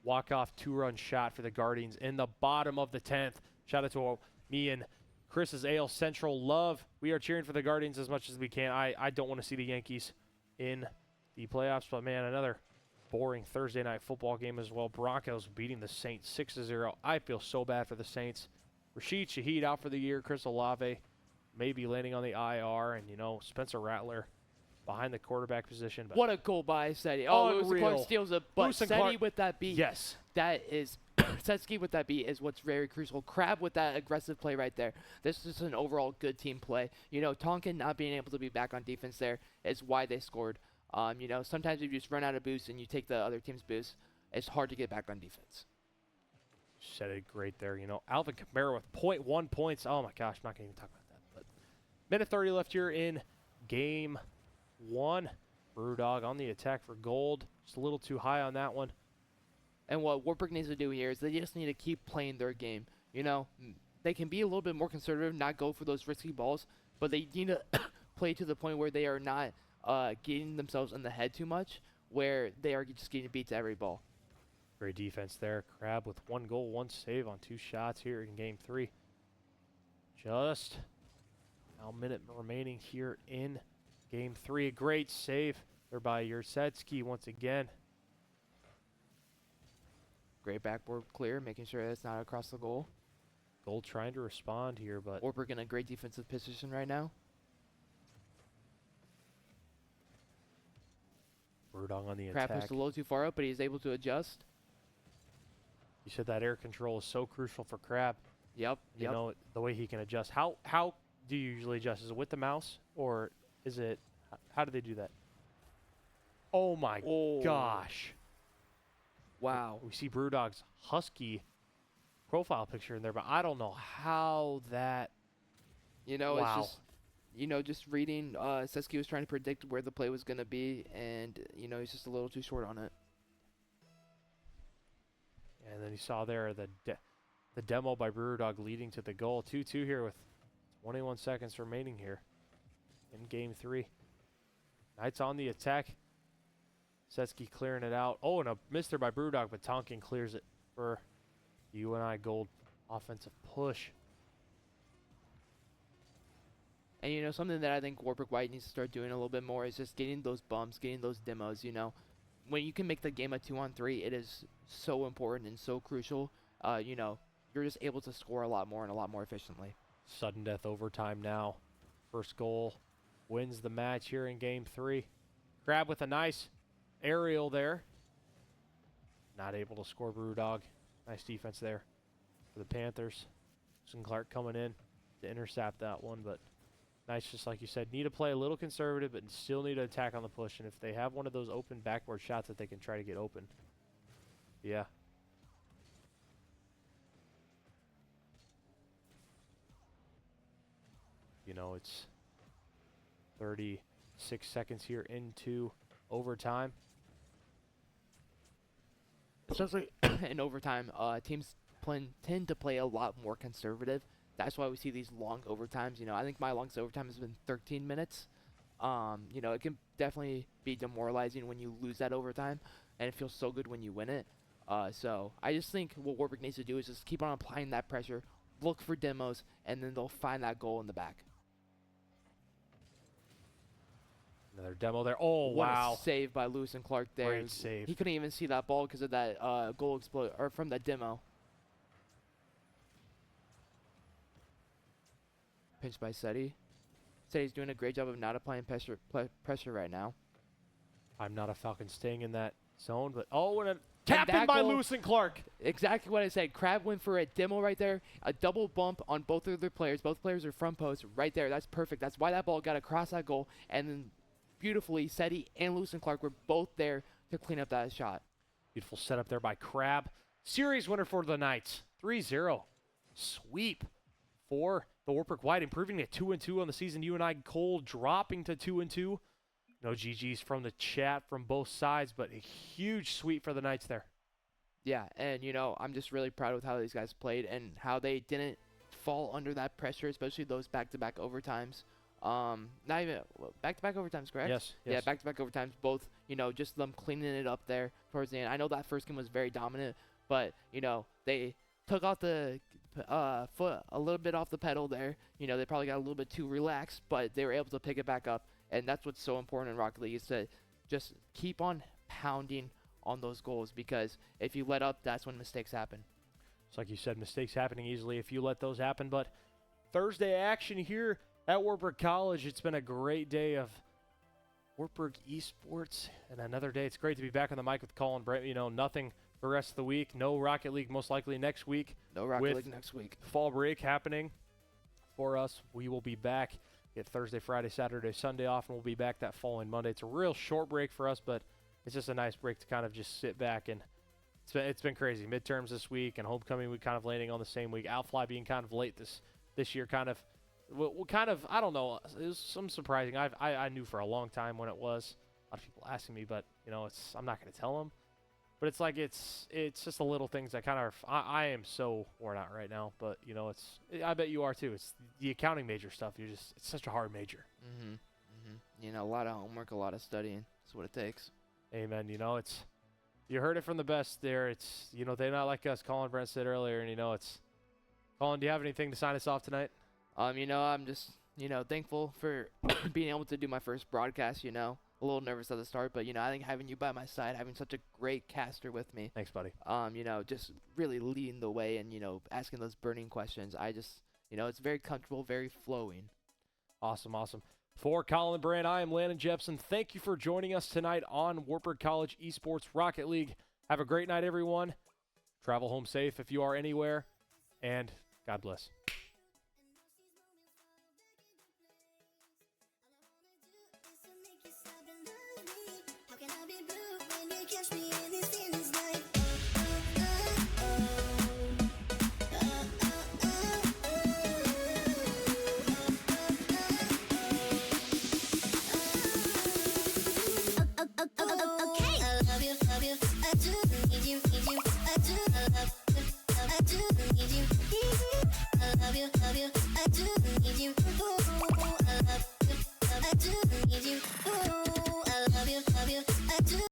[SPEAKER 2] Walk-off two-run shot for the Guardians in the bottom of the 10th. Shout out to me and Chris's AL Central love. We are cheering for the Guardians as much as we can. I don't want to see the Yankees in the playoffs, but man, another boring Thursday night football game as well. Broncos beating the Saints 6-0. I feel so bad for the Saints. Rashid Shaheed out for the year. Chris Olave maybe landing on the IR. And, you know, Spencer Rattler behind the quarterback position. But
[SPEAKER 3] what a goal by Seti. Oh, Lewis Clark steals it. But Seti with that beat.
[SPEAKER 2] Yes.
[SPEAKER 3] That is, Setsky with that beat is what's very crucial. Crab with that aggressive play right there. This is an overall good team play. You know, Tonkin not being able to be back on defense there is why they scored. You know, sometimes if you just run out of boost and you take the other team's boost, it's hard to get back on defense.
[SPEAKER 2] Said it great there. You know, Alvin Kamara with 0.1 points. Oh, my gosh. I'm not going to even talk about that. But minute 30 left here in game 1. Brewdog on the attack for gold. Just a little too high on that one.
[SPEAKER 3] And what Wartburg needs to do here is they just need to keep playing their game. You know, they can be a little bit more conservative, not go for those risky balls, but they need to play to the point where they are not getting themselves in the head too much, where they are just getting beat to every ball.
[SPEAKER 2] Great defense there. Crab with 1 goal, 1 save on 2 shots here in game 3. Just now a minute remaining here in game 3. A great save there by Yurtsetsky once again.
[SPEAKER 3] Great backboard clear, making sure that's not across the goal.
[SPEAKER 2] Gold trying to respond here, but
[SPEAKER 3] Wartburg in a great defensive position right now.
[SPEAKER 2] Brewdog on the
[SPEAKER 3] Crab
[SPEAKER 2] attack.
[SPEAKER 3] pushed a little too far up, but he's able to adjust.
[SPEAKER 2] You said that air control is so crucial for Crab.
[SPEAKER 3] Yep.
[SPEAKER 2] You know, the way he can adjust. How do you usually adjust? Is it with the mouse, or is it, how do they do that? Oh my gosh.
[SPEAKER 3] Wow.
[SPEAKER 2] We see Brewdog's husky profile picture in there, but I don't know how that.
[SPEAKER 3] You know,
[SPEAKER 2] Wow.
[SPEAKER 3] it's just, just reading, Sesky was trying to predict where the play was going to be, and, he's just a little too short on it.
[SPEAKER 2] And then you saw there the demo by Brewdog leading to the goal. 2-2 here with 21 seconds remaining here in game 3. Knights on the attack. Setsky clearing it out. Oh, and a miss there by Brewdog, but Tonkin clears it for the UNI Gold offensive push.
[SPEAKER 3] And, something that I think Wartburg White needs to start doing a little bit more is just getting those bumps, getting those demos, When you can make the game a 2-on-3, it is so important and so crucial. You're just able to score a lot more and a lot more efficiently.
[SPEAKER 2] Sudden death overtime now. First goal wins the match here in game 3. Crab with a nice aerial there. Not able to score Brewdog. Nice defense there for the Panthers. Clark coming in to intercept that one, but nice, just like you said. Need to play a little conservative, but still need to attack on the push. And if they have one of those open backboard shots that they can try to get open. Yeah. It's 36 seconds here into overtime.
[SPEAKER 3] Especially in overtime, teams tend to play a lot more conservative. That's why we see these long overtimes. I think my longest overtime has been 13 minutes. It can definitely be demoralizing when you lose that overtime, and it feels so good when you win it. So I just think what Wartburg needs to do is just keep on applying that pressure, look for demos, and then they'll find that goal in the back.
[SPEAKER 2] Another demo there. Oh,
[SPEAKER 3] What
[SPEAKER 2] wow.
[SPEAKER 3] a save by Lewis and Clark there.
[SPEAKER 2] Great save.
[SPEAKER 3] He couldn't even see that ball because of that goal explode or from that demo. Pinch by Seti. Seti's doing a great job of not applying pressure right now.
[SPEAKER 2] I'm not a Falcon staying in that zone, but and a tap in
[SPEAKER 3] that
[SPEAKER 2] by
[SPEAKER 3] goal-
[SPEAKER 2] Lewis and Clark.
[SPEAKER 3] Exactly what I said. Crab went for a demo right there. A double bump on both of their players. Both players are front post right there. That's perfect. That's why that ball got across that goal. And then beautifully, Seti and Lewis and Clark were both there to clean up that shot.
[SPEAKER 2] Beautiful setup there by Crab. Series winner for the Knights. 3-0. Sweep for the Wartburg White, improving to 2-2 on the season. UNI Cole dropping to 2-2. No GGs from the chat from both sides, but a huge sweep for the Knights there.
[SPEAKER 3] Yeah, and, I'm just really proud with how these guys played and how they didn't fall under that pressure, especially those back-to-back overtimes. Not even back-to-back overtimes, correct?
[SPEAKER 2] Yes.
[SPEAKER 3] Yeah, back-to-back overtimes. Both, just them cleaning it up there towards the end. I know that first game was very dominant, but they took off the foot a little bit off the pedal there. They probably got a little bit too relaxed, but they were able to pick it back up, and that's what's so important in Rocket League is to just keep on pounding on those goals, because if you let up, that's when mistakes happen.
[SPEAKER 2] It's like you said, mistakes happening easily if you let those happen. But Thursday action here at Wartburg College. It's been a great day of Wartburg esports, and another day. It's great to be back on the mic with Colin Brent. Nothing the rest of the week. No Rocket League most likely next week.
[SPEAKER 3] No Rocket League next week.
[SPEAKER 2] Fall break happening for us. We will be back. Get Thursday, Friday, Saturday, Sunday off, and we'll be back that following Monday. It's a real short break for us, but it's just a nice break to kind of just sit back, and it's been crazy. Midterms this week and homecoming week kind of landing on the same week. Outfly being kind of late this year, kind of I don't know. It was some surprising. I knew for a long time when it was. A lot of people asking me, but I'm not going to tell them. But it's like it's just the little things that kind of I am so worn out right now. But I bet you are too. It's the accounting major stuff. It's such a hard major.
[SPEAKER 3] A lot of homework, a lot of studying. That's what it takes.
[SPEAKER 2] Amen. You heard it from the best there. It's they're not like us. Colin Brent said earlier, and it's Colin. Do you have anything to sign us off tonight?
[SPEAKER 3] I'm just thankful for being able to do my first broadcast. A little nervous at the start, but I think having you by my side, having such a great caster with me.
[SPEAKER 2] Thanks, buddy.
[SPEAKER 3] Just really leading the way and asking those burning questions. I just it's very comfortable, very flowing.
[SPEAKER 2] Awesome. For Colin Brand, I am Landon Jepson. Thank you for joining us tonight on Wartburg College Esports Rocket League. Have a great night, everyone. Travel home safe if you are anywhere, and God bless.